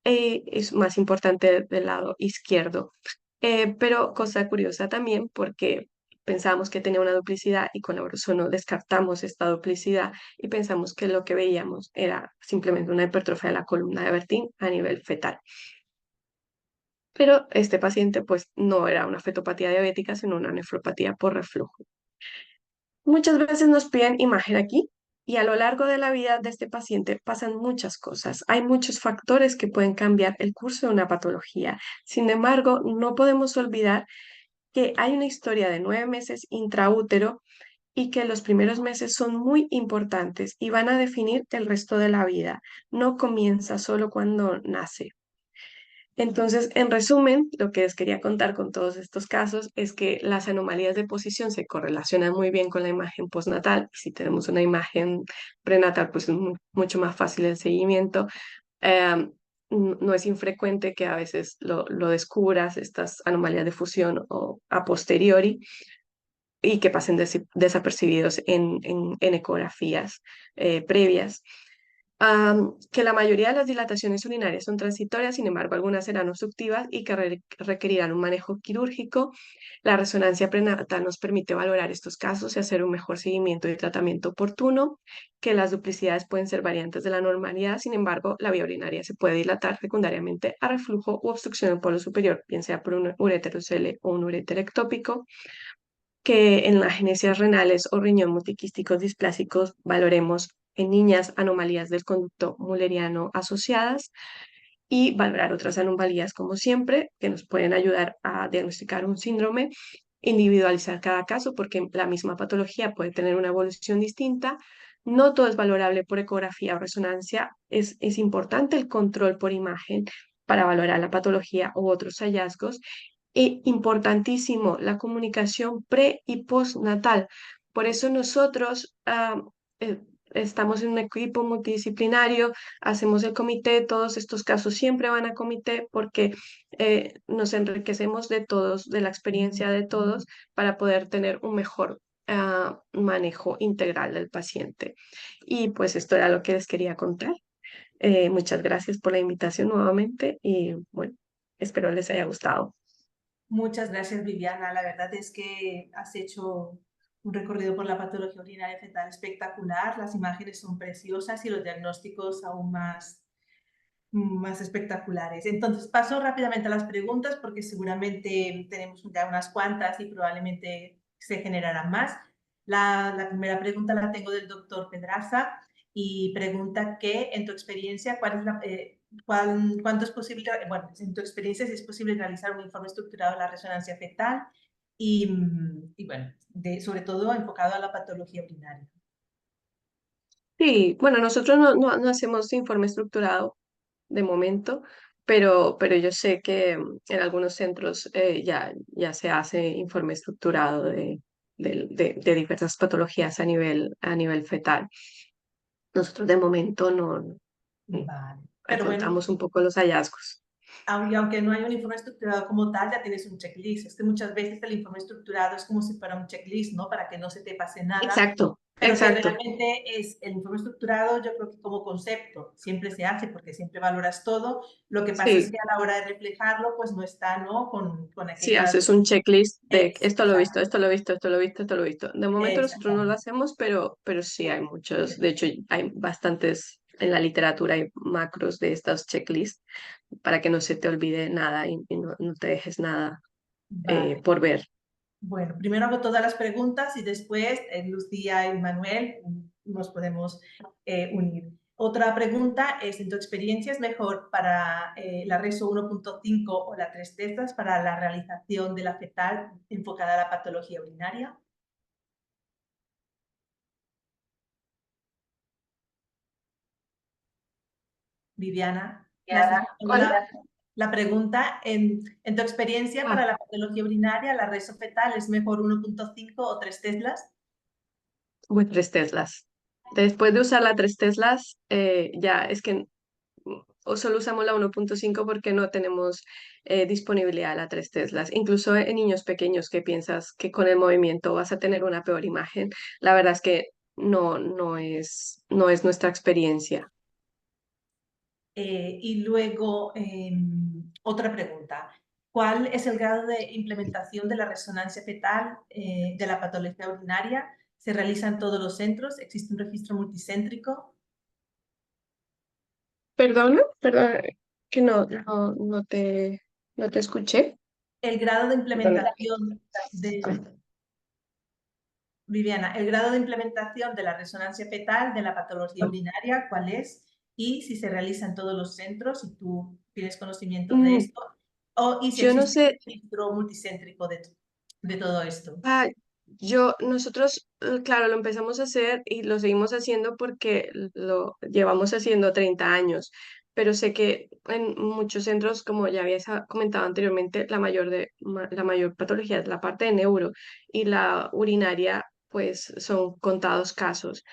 Es más importante del lado izquierdo. Pero cosa curiosa también porque pensábamos que tenía una duplicidad y con la urosono descartamos esta duplicidad y pensamos que lo que veíamos era simplemente una hipertrofia de la columna de Bertin a nivel fetal. Pero este paciente pues no era una fetopatía diabética, sino una nefropatía por reflujo. Muchas veces nos piden imagen aquí y a lo largo de la vida de este paciente pasan muchas cosas. Hay muchos factores que pueden cambiar el curso de una patología. Sin embargo, no podemos olvidar que hay una historia de 9 meses intraútero y que los primeros meses son muy importantes y van a definir el resto de la vida. No comienza solo cuando nace. Entonces, en resumen, lo que les quería contar con todos estos casos es que las anomalías de posición se correlacionan muy bien con la imagen postnatal. Si tenemos una imagen prenatal, pues es mucho más fácil el seguimiento. Eh, no es infrecuente que a veces lo descubras, estas anomalías de fusión o a posteriori, y que pasen desapercibidos en ecografías previas. Que la mayoría de las dilataciones urinarias son transitorias, sin embargo, algunas serán obstructivas y que requerirán un manejo quirúrgico. La resonancia prenatal nos permite valorar estos casos y hacer un mejor seguimiento y tratamiento oportuno, que las duplicidades pueden ser variantes de la normalidad, sin embargo, la vía urinaria se puede dilatar secundariamente a reflujo u obstrucción del polo superior, bien sea por un urétero cele o un uréter ectópico, que en las genesias renales o riñón multiquísticos displásicos valoremos en niñas anomalías del conducto mulleriano asociadas y valorar otras anomalías como siempre que nos pueden ayudar a diagnosticar un síndrome, individualizar cada caso porque la misma patología puede tener una evolución distinta. No todo es valorable por ecografía o resonancia. Es importante el control por imagen para valorar la patología u otros hallazgos. E importantísimo la comunicación pre y postnatal. Por eso nosotros eh, estamos en un equipo multidisciplinario, hacemos el comité, todos estos casos siempre van a comité porque nos enriquecemos de todos, de la experiencia de todos, para poder tener un mejor manejo integral del paciente. Y pues esto era lo que les quería contar. Muchas gracias por la invitación nuevamente y bueno, Espero les haya gustado. Muchas gracias, Viviana. La verdad es que has hecho un recorrido por la patología urinaria fetal espectacular. Las imágenes son preciosas y los diagnósticos aún más espectaculares. Entonces, paso rápidamente a las preguntas porque seguramente tenemos ya unas cuantas y probablemente se generarán más. La primera pregunta la tengo del doctor Pedraza y pregunta que, en tu experiencia, ¿cuánto es posible, bueno, en tu experiencia, si es posible realizar un informe estructurado de la resonancia fetal y bueno, sobre todo enfocado a la patología urinaria? Sí, bueno, nosotros no hacemos informe estructurado de momento, pero yo sé que en algunos centros ya se hace informe estructurado de diversas patologías a nivel fetal. Nosotros de momento no Vale. Pero bueno, contamos un poco los hallazgos. aunque no hay un informe estructurado como tal, ya tienes un checklist. Es que muchas veces el informe estructurado es como si fuera un checklist, ¿no? Para que no se te pase nada. Exacto, Pero que exacto. realmente es el informe estructurado, yo creo que como concepto siempre se hace porque siempre valoras todo. Lo que pasa es Sí, que a la hora de reflejarlo, pues no está, ¿no? Con sí, aquellas... haces un checklist de esto lo he visto, Exacto, esto lo he visto, esto lo he visto, esto lo he visto. De momento nosotros no lo exactamente. hacemos, pero sí hay muchos. De hecho, hay bastantes en la literatura, hay macros de estos checklists para que no se te olvide nada y no te dejes nada Vale. por ver. Bueno, primero hago todas las preguntas y después Lucía y Manuel nos podemos unir. Otra pregunta es, ¿en tu experiencia es mejor para la RESO 1.5 o la 3 testas para la realización de la fetal enfocada a la patología urinaria? Viviana, ¿me has escuchado ¿Cuál? la pregunta? En tu experiencia Ah, para la patología urinaria, ¿la RESO fetal es mejor 1.5 o 3 teslas? bueno, 3 Teslas. Después de usar la 3 Teslas, ya es que o solo usamos la 1.5 porque no tenemos disponibilidad de la 3 Teslas. Incluso en niños pequeños que piensas que con el movimiento vas a tener una peor imagen, la verdad es que no es nuestra experiencia. Y luego, otra pregunta. ¿Cuál es el grado de implementación de la resonancia fetal de la patología urinaria? ¿Se realiza en todos los centros? ¿Existe un registro multicéntrico? Perdona, perdona, que no te escuché. El grado de Perdona. implementación de, Viviana, el grado de implementación de la resonancia fetal de la patología urinaria, ¿cuál es? Y si se realiza en todos los centros, si tú tienes conocimiento de Mm, esto, y si yo no existe un sé. registro multicéntrico de todo esto. Ah, nosotros, claro, lo empezamos a hacer y lo seguimos haciendo porque lo llevamos haciendo 30 años, pero sé que en muchos centros, como ya habías comentado anteriormente, la mayor patología es la parte de neuro y la urinaria, pues son contados casos,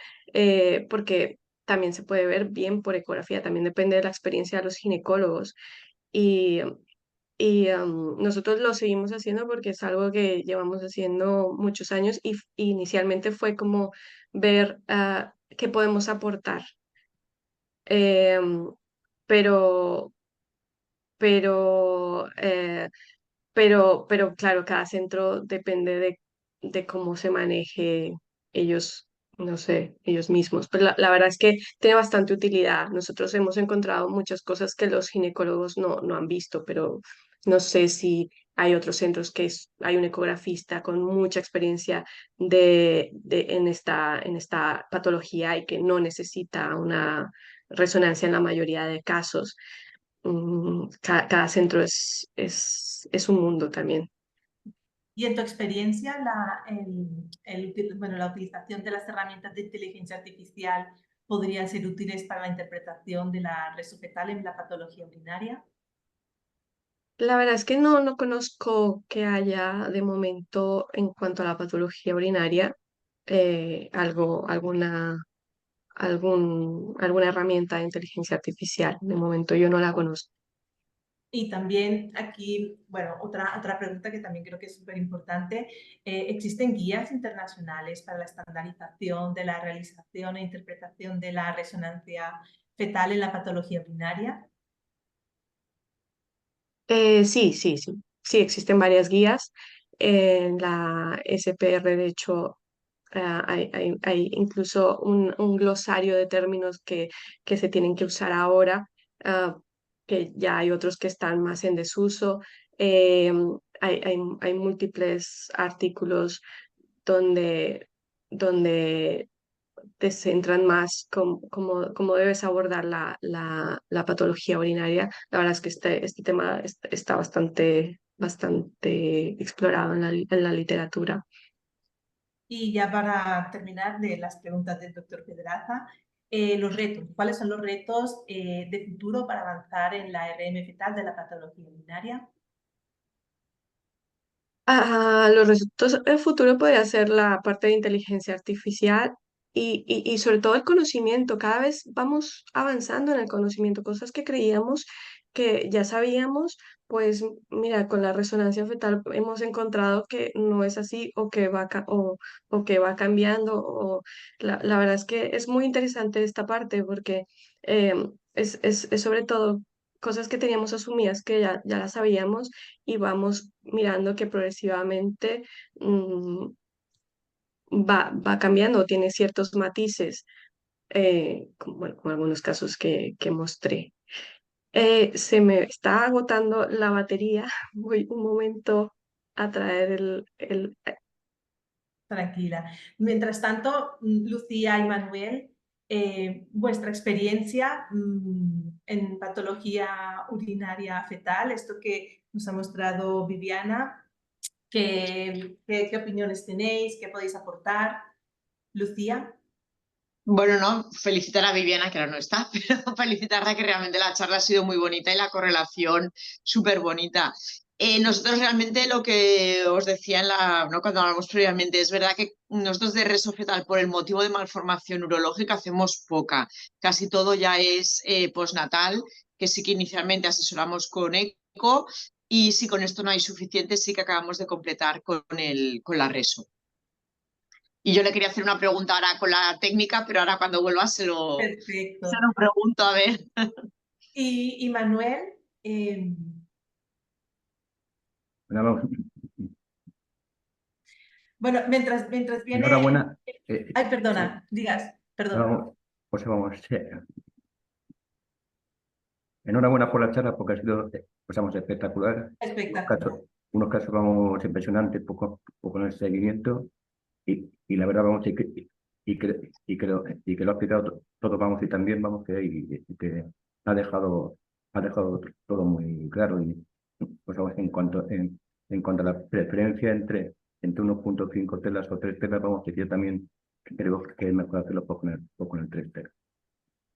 porque también se puede ver bien por ecografía, también depende de la experiencia de los ginecólogos. Y nosotros lo seguimos haciendo porque es algo que llevamos haciendo muchos años y inicialmente fue como ver qué podemos aportar. Em, pero, pero, eh, pero claro, cada centro depende de cómo se maneje ellos, no sé, ellos mismos. Pero la verdad es que tiene bastante utilidad. Nosotros hemos encontrado muchas cosas que los ginecólogos no han visto, pero no sé si hay otros centros hay un ecografista con mucha experiencia en esta patología y que no necesita una resonancia en la mayoría de casos. Cada centro es un mundo también. Y en tu experiencia, bueno, la utilización de las herramientas de inteligencia artificial podrían ser útiles para la interpretación de la red fetal en la patología urinaria. La verdad es que no conozco que haya de momento en cuanto a la patología urinaria alguna herramienta de inteligencia artificial. De momento yo no la conozco. Y también aquí, bueno, otra pregunta que también creo que es súper importante. ¿Existen guías internacionales para la estandarización de la realización e interpretación de la resonancia fetal en la patología urinaria? Sí, sí, sí. Sí, existen varias guías. En la SPR, de hecho, hay incluso un glosario de términos que se tienen que usar ahora, ah, que ya hay otros que están más en desuso. Eh, hay múltiples artículos donde, donde te centran más cómo debes abordar la patología urinaria. La verdad es que este tema está bastante explorado en la literatura. Y ya para terminar de las preguntas del doctor Pedraza, los retos. ¿Cuáles son los retos de futuro para avanzar en la RM fetal de la patología urinaria? Los resultados en futuro podría ser la parte de inteligencia artificial y sobre todo el conocimiento. Cada vez vamos avanzando en el conocimiento, cosas que creíamos que ya sabíamos, pues mira, con la resonancia fetal hemos encontrado que no es así o que va cambiando. La verdad es que es muy interesante esta parte porque es sobre todo cosas que teníamos asumidas que ya las sabíamos y vamos mirando que progresivamente mm, va cambiando, tiene ciertos matices, bueno, como algunos casos que mostré. Se me está agotando la batería. Voy un momento a traer Tranquila. Mientras tanto, Lucía y Manuel, vuestra experiencia en patología urinaria fetal, esto que nos ha mostrado Viviana, ¿qué opiniones tenéis? ¿Qué podéis aportar? Lucía. Bueno, no, felicitar a Viviana, que ahora no está, pero felicitarla que realmente la charla ha sido muy bonita y la correlación súper bonita. Nosotros realmente lo que os decía ¿no? Cuando hablamos previamente, es verdad que nosotros de resofetal por el motivo de malformación urológica hacemos poca. Casi todo ya es postnatal, que sí que inicialmente asesoramos con eco y si con esto no hay suficiente, sí que acabamos de completar con la reso. Y yo le quería hacer una pregunta ahora con la técnica, pero ahora cuando vuelva se Perfecto. lo pregunto a ver. Y Manuel, Bueno, bueno, mientras viene... enhorabuena. Ay, Sí, perdona, digas, perdona. vamos, enhorabuena por la charla porque ha sido, pues vamos, espectacular. Espectacular. Unos casos, vamos, impresionantes, poco en el seguimiento y la verdad, vamos, y que lo ha explicado todo, vamos, y también, vamos, y que ha dejado todo muy claro y, pues vamos, en cuanto a la preferencia entre 1,5 telas o 3 telas, vamos, que yo también creo que es mejor hacerlo poco en el 3 telas.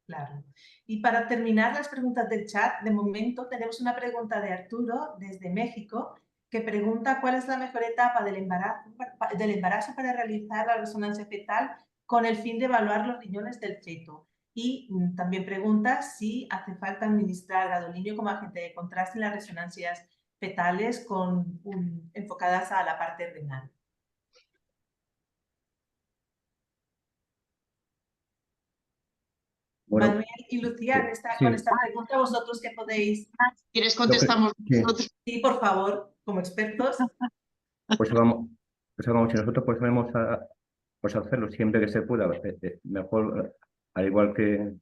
Claro. Y para terminar las preguntas del chat, de momento tenemos una pregunta de Arturo desde México que pregunta cuál es la mejor etapa del embarazo para realizar la resonancia fetal con el fin de evaluar los riñones del feto. Y también pregunta si hace falta administrar gadolinio como agente de contraste en las resonancias fetales enfocadas a la parte renal. Bueno, Manuel y Lucía, con sí, esta pregunta, ¿vosotros qué podéis? Si quieres yo creo contestamos que, nosotros. Sí, por favor, como expertos. pues vamos, si nosotros pues vamos pues hacerlo siempre que se pueda, mejor, al igual que en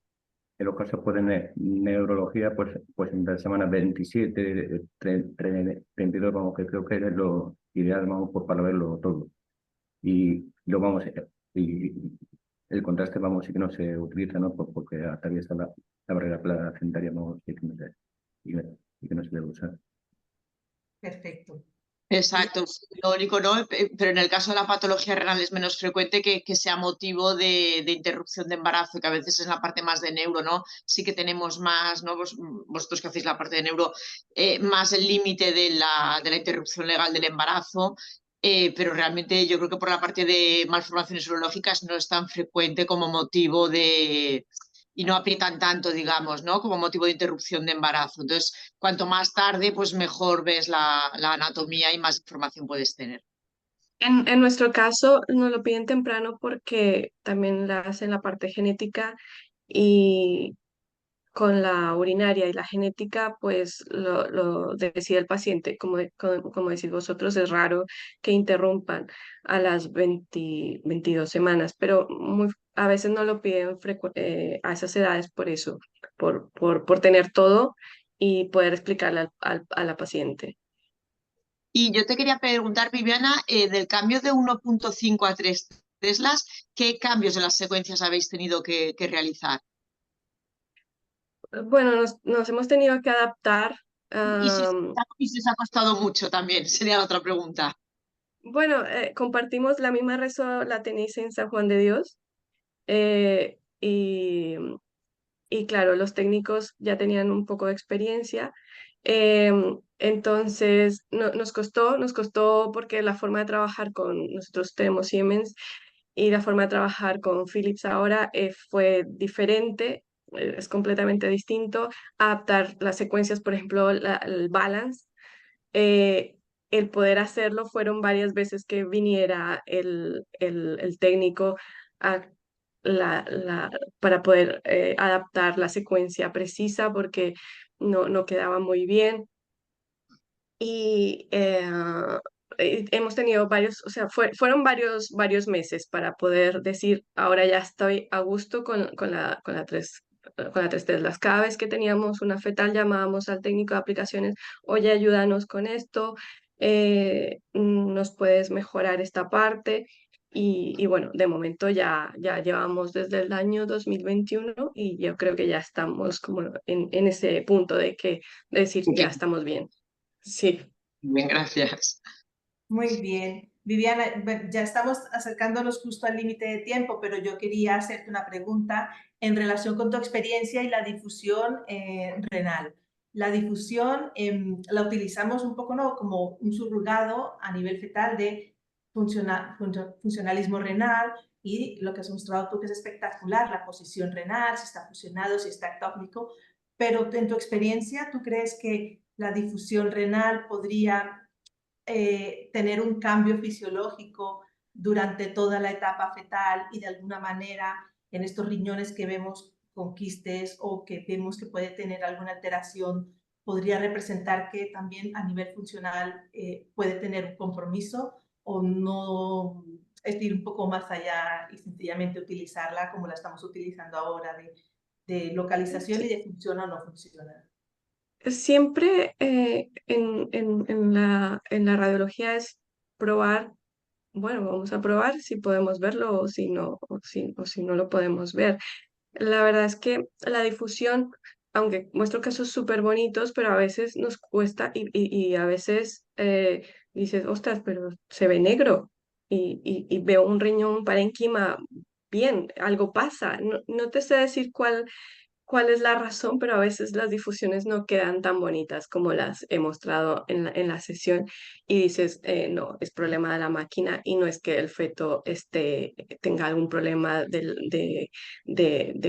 los casos pues, de neurología, pues entre la semana 27, 32, vamos, que creo que es lo ideal, vamos, pues para verlo todo. Y lo vamos, y el contraste, vamos, sí que no se utiliza, ¿no? Porque atraviesa la barrera placentaria, vamos, y, y que no se debe usar. Perfecto. Exacto, lo único no, pero en el caso de la patología renal es menos frecuente que sea motivo de interrupción de embarazo, que a veces es la parte más de neuro, ¿no? Sí que tenemos más, ¿no? Vosotros que hacéis la parte de neuro, más el límite de la interrupción legal del embarazo, pero realmente yo creo que por la parte de malformaciones urológicas no es tan frecuente como motivo de y no aprietan tanto, digamos, ¿no? Como motivo de interrupción de embarazo. Entonces, cuanto más tarde, pues mejor ves la anatomía y más información puedes tener. En nuestro caso nos lo piden temprano porque también la hacen la parte genética y con la urinaria y la genética, pues lo decide el paciente. Como decís vosotros, es raro que interrumpan a las 22 semanas, pero a veces no lo piden a esas edades por eso, por tener todo y poder explicarle a la paciente. Y yo te quería preguntar, Viviana, del cambio de 1,5 a 3 Teslas, ¿qué cambios en las secuencias habéis tenido que realizar? Bueno, nos hemos tenido que adaptar. Y si os ha costado mucho también, sería la otra pregunta. Bueno, compartimos la misma rezo, la tenéis en San Juan de Dios. eh, y, y claro, los técnicos ya tenían un poco de experiencia. Entonces, nos costó porque la forma de trabajar nosotros tenemos Siemens y la forma de trabajar con Philips ahora fue diferente, es completamente distinto. Adaptar las secuencias, por ejemplo, el balance, eh, el poder hacerlo fueron varias veces que viniera el técnico a para poder adaptar la secuencia precisa porque no quedaba muy bien. Y hemos tenido varios, o sea, fueron varios meses para poder decir, ahora ya estoy a gusto con la 3 Teslas. Cada vez que teníamos una fetal llamábamos al técnico de aplicaciones, oye, ayúdanos con esto, nos puedes mejorar esta parte. Y bueno, de momento ya llevamos desde el año 2021 y yo creo que ya estamos como en ese punto de decir, ya estamos bien. Sí. Bien, gracias. Muy bien. Viviana, ya estamos acercándonos justo al límite de tiempo, pero yo quería hacerte una pregunta en relación con tu experiencia y la difusión renal. La difusión la utilizamos un poco, ¿no?, como un surrogado a nivel fetal de funcionalismo renal, y lo que has mostrado tú, que es espectacular, la posición renal, si está fusionado, si está ectópico. Pero en tu experiencia, ¿tú crees que la difusión renal podría tener un cambio fisiológico durante toda la etapa fetal y de alguna manera en estos riñones que vemos con quistes o que vemos que puede tener alguna alteración, podría representar que también a nivel funcional puede tener un compromiso, o no, es ir un poco más allá y sencillamente utilizarla como la estamos utilizando ahora, de localización y de funciona o no funciona? Siempre en la radiología es probar, bueno, vamos a probar si podemos verlo o si no lo podemos ver. La verdad es que la difusión, aunque muestro casos súper bonitos, pero a veces nos cuesta y a veces dices, ostras, pero se ve negro y veo un riñón parénquima bien, algo pasa. No te sé decir cuál es la razón, pero a veces las difusiones no quedan tan bonitas como las he mostrado en la sesión y dices, no, es problema de la máquina y no es que el feto tenga algún problema de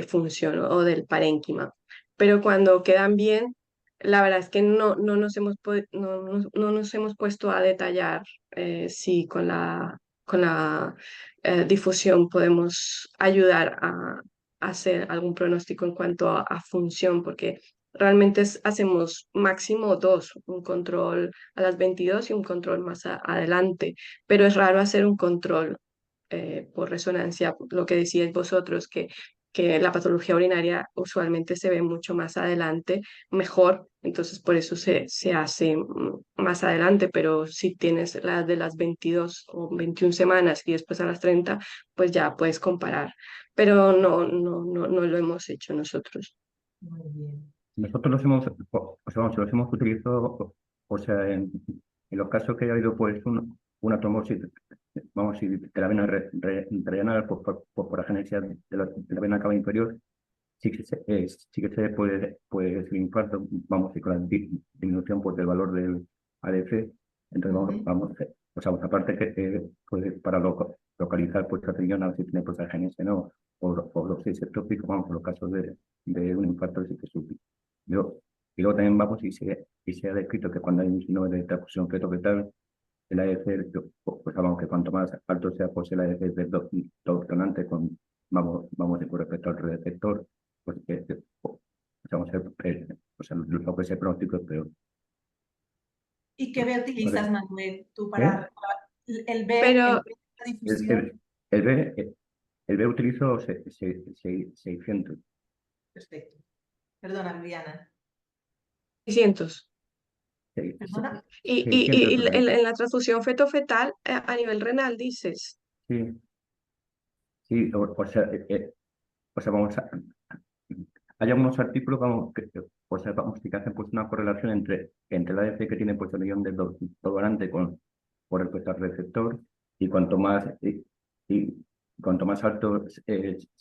función o del parénquima. Pero cuando quedan bien, la verdad es que no nos hemos puesto a detallar si con la difusión podemos ayudar a hacer algún pronóstico en cuanto a función, porque realmente hacemos máximo dos, un control a las 22 y un control más adelante, pero es raro hacer un control por resonancia, lo que decíais vosotros, que la patología urinaria usualmente se ve mucho más adelante, mejor, entonces por eso se hace más adelante, pero si tienes la de las 22 o 21 semanas y después a las 30, pues ya puedes comparar, pero no lo hemos hecho nosotros. Muy bien. Nosotros los hemos utilizado, o sea, en los casos que ha habido pues una trombosis, vamos, si de la vena renal por agenesia de la vena cava inferior, sí que se puede, pues, el infarto, vamos, y con la disminución pues, del valor del ADC. Entonces, o sea, aparte que pues, para localizar pues, la riñón, a ver si tiene pues, agenesia, ¿no? O los ectópicos, vamos, en los casos de un infarto sí que suple. Y luego también vamos, y se ha descrito que cuando hay un síndrome de transfusión fetal, el ADC, pues vamos, que cuanto más alto sea pues, el ADC del donante, vamos, con respecto al receptor, pues vamos, lo que es el pronóstico es peor. ¿Y qué B utilizas, Manuel, tú para el B, Pero el B de la difusión? El B, el B utilizo 600. Perfecto. Perdona, Viviana. 600. Perdona. Y 600 en la transfusión feto-fetal a nivel renal, dices. Sí, sí, o sea, hay algunos artículos que hacen pues, una correlación entre el ADC que tiene pues, el ion del donante por respecto al receptor y y cuanto más alto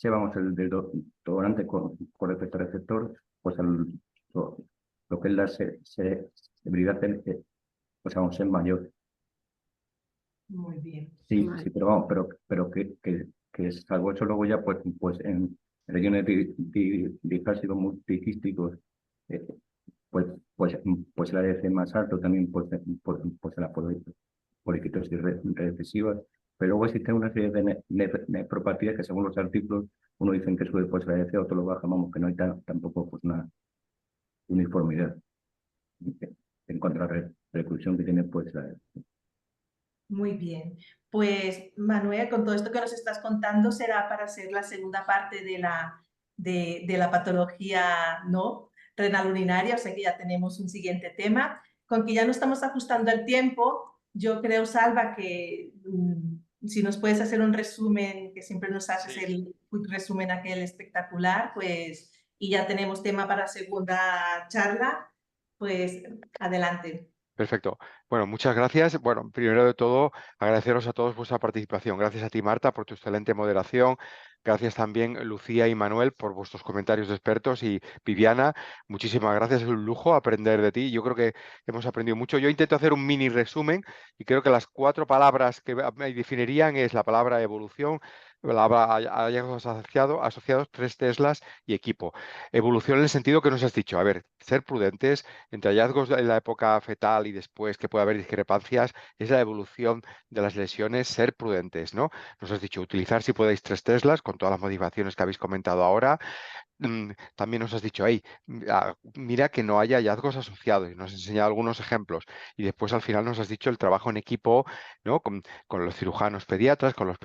vamos el del donante con respecto al receptor, pues lo que es la sensibilidad pues vamos es mayor. Muy bien. Sí, Vale. sí, pero vamos, pero que salvo eso luego ya pues en regiones displásicos multiquísticos, eh, pues, pues el ADC más alto también pues en la poliquitosis recesiva, pero luego existe una serie de nefropatías que según los artículos uno dicen que sube pues el ADC, otro lo baja, vamos, que no hay tampoco pues una uniformidad en cuanto a la repercusión que tiene pues la ADC. Muy bien. Pues, Manuel, con todo esto que nos estás contando, será para hacer la segunda parte de la patología no renal urinaria, o sea que ya tenemos un siguiente tema. Con que ya no estamos ajustando el tiempo, yo creo, Salva, que si nos puedes hacer un resumen, que siempre nos haces el resumen aquel espectacular, pues, y ya tenemos tema para segunda charla, pues adelante. Perfecto. Bueno, muchas gracias. Bueno, primero de todo, agradeceros a todos vuestra participación. Gracias a ti, Marta, por tu excelente moderación. Gracias también, Lucía y Manuel, por vuestros comentarios de expertos. Y Viviana, muchísimas gracias. Es un lujo aprender de ti. Yo creo que hemos aprendido mucho. Yo intento hacer un mini resumen y creo que las 4 palabras que me definirían es la palabra evolución, la palabra hallazgos asociados, 3 Teslas y equipo. Evolución en el sentido que nos has dicho. A ver, ser prudentes entre hallazgos en la época fetal y después que puede haber discrepancias, es la evolución de las lesiones, ser prudentes, ¿no? Nos has dicho utilizar si podéis 3 Teslas con todas las modificaciones que habéis comentado ahora. También nos has dicho, hey, mira que no haya hallazgos asociados y nos has enseñado algunos ejemplos. Y después al final nos has dicho el trabajo en equipo, ¿no? Con los cirujanos pediatras, con los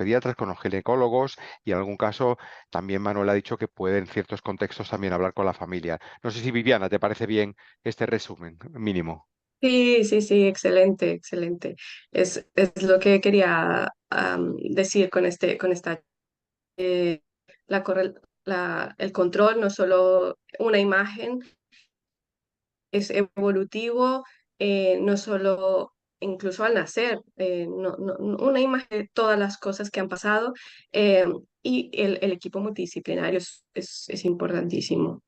ginecólogos y en algún caso también Manuel ha dicho que puede en ciertos contextos también hablar con la familia. No sé si Viviana, ¿te parece bien este resumen mínimo? Sí, sí, sí, excelente, excelente. Es lo que quería decir con esta, la, el control, no solo una imagen, es evolutivo, no solo incluso al nacer, una imagen de todas las cosas que han pasado y el equipo multidisciplinario es importantísimo.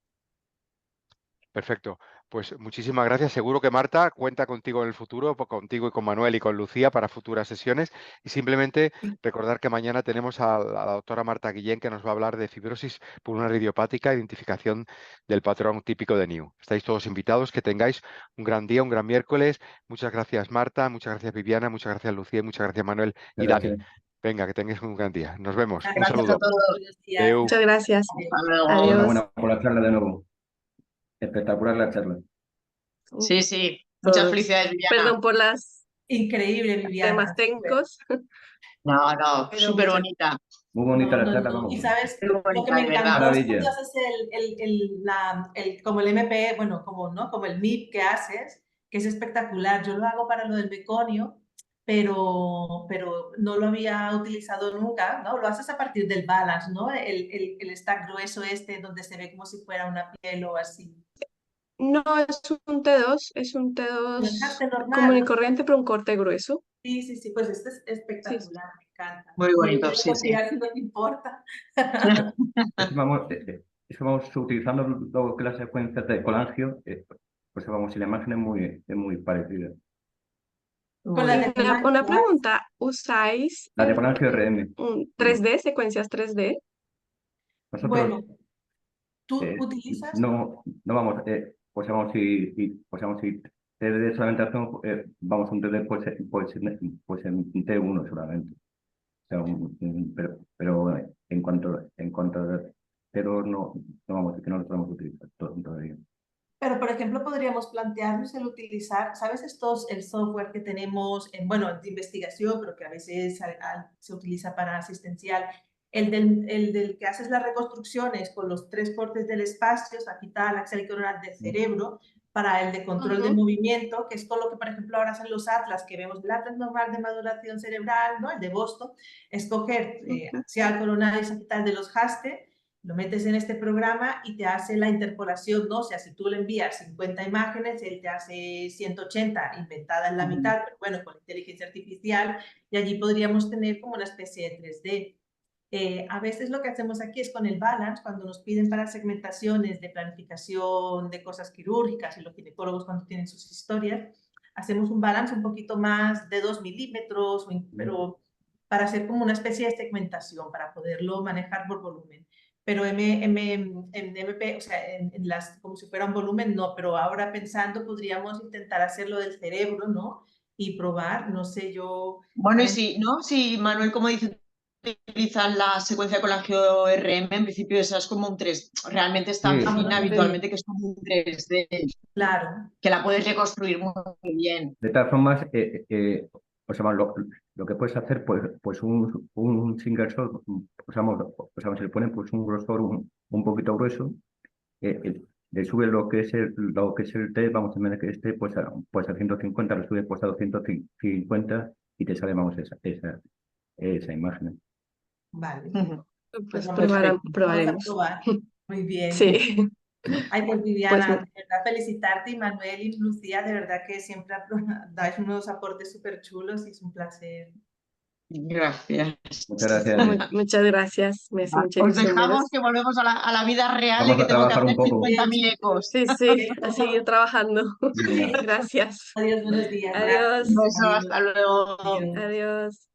Perfecto. Pues muchísimas gracias. Seguro que Marta cuenta contigo en el futuro, contigo y con Manuel y con Lucía para futuras sesiones. Y simplemente recordar que mañana tenemos a la doctora Marta Guillén que nos va a hablar de fibrosis pulmonar idiopática, identificación del patrón típico de NIU. Estáis todos invitados, que tengáis un gran día, un gran miércoles. Muchas gracias Marta, muchas gracias Viviana, muchas gracias Lucía y muchas gracias Manuel y Dani. Venga, que tengáis un gran día. Nos vemos. Un Gracias a saludo. todos. Buenos días. Adeu. Muchas gracias. Hasta luego. Adiós. Enhorabuena por la charla de nuevo. Espectacular la charla. Sí, sí. Muchas Todos. felicidades, Viviana. Perdón por las Increíble, Viviana. temas técnicos. No, no, Pero súper muchas- bonita. Muy bonita No, la no, charla, no. vamos. Y sabes, Muy lo que bonita, me de verdad. encantó es cuando Maravilla. haces como el MP, bueno, como, ¿no? Como el MIP que haces, que es espectacular. Yo lo hago para lo del beconio, pero no lo había utilizado nunca, ¿no? Lo haces a partir del balance, ¿no? El stack grueso este, donde se ve como si fuera una piel o así. No, es un T2, es un ¿Lo T2 dejaste normal? común y corriente, pero un corte grueso. Sí, sí, sí, pues este es Sí, espectacular, me encanta. Muy Y bonito, puedo sí, sí. copiar si no te importa. Eso vamos utilizando lo que las secuencias de colangio, pues vamos, y la imagen es muy parecida. Con la de Una pregunta, ¿usáis La de colangio RM. un 3D, secuencias 3D? Nosotros Bueno, ¿tú utilizas? no vamos, pues vamos, si TD solamente hacemos, vamos un TD pues en T1 solamente. O sea, pero en cuanto pero no, no vamos, que no lo podemos utilizar todavía. Pero, por ejemplo, podríamos plantearnos el utilizar, ¿sabes? El software que tenemos, bueno, de investigación, pero que a veces se utiliza para asistencial, el del que haces las reconstrucciones con los 3 cortes del espacio, sagital, axial y coronal del cerebro, para el de control de movimiento, que es con lo que, por ejemplo, ahora hacen los atlas, que vemos el atlas normal de maduración cerebral, ¿no? El de Boston, escoger axial, coronal y sagital de los Haste, lo metes en este programa y te hace la interpolación, ¿no? O sea, si tú le envías 50 imágenes, él te hace 180 inventadas en la mitad, pero bueno, con inteligencia artificial, y allí podríamos tener como una especie de 3D. A veces lo que hacemos aquí es con el balance, cuando nos piden para segmentaciones de planificación de cosas quirúrgicas y los ginecólogos cuando tienen sus historias, hacemos un balance un poquito más de 2 milímetros, pero para hacer como una especie de segmentación, para poderlo manejar por volumen. Pero en MP, o sea, como si fuera un volumen, no, pero ahora pensando podríamos intentar hacerlo del cerebro, ¿no? Y probar, no sé, yo... Bueno, y si, ¿no? Si Manuel, como dice, utilizan la secuencia de colagio RM, en principio esa es como un 3, realmente es tan Sí. fina habitualmente que es como un 3D, Claro. que la puedes reconstruir muy bien. De todas formas, o sea, lo que puedes hacer, pues un single shot, o sea, se le pone pues un grosor un poquito grueso, le sube lo que es el T, vamos a ver que pues a 150, le sube pues a 250 y te sale, vamos, esa imagen. Vale. Pues vamos a probaremos. probar. Muy bien. Sí. Ay, pues Pues, Viviana, de verdad felicitarte, y Manuel y Lucía, de verdad que siempre dais unos aportes súper chulos y es un placer. Gracias. Muchas gracias. muchas gracias. Me hace mucha Os ilusión dejamos veros. que volvemos a la vida real Vamos y que a tengo que trabajar hacer un poco. 50.000 ecos. Sí, sí, a seguir trabajando. Venga. Gracias. Adiós, buenos días. Adiós. Un beso, Adiós. hasta luego. Adiós. Adiós.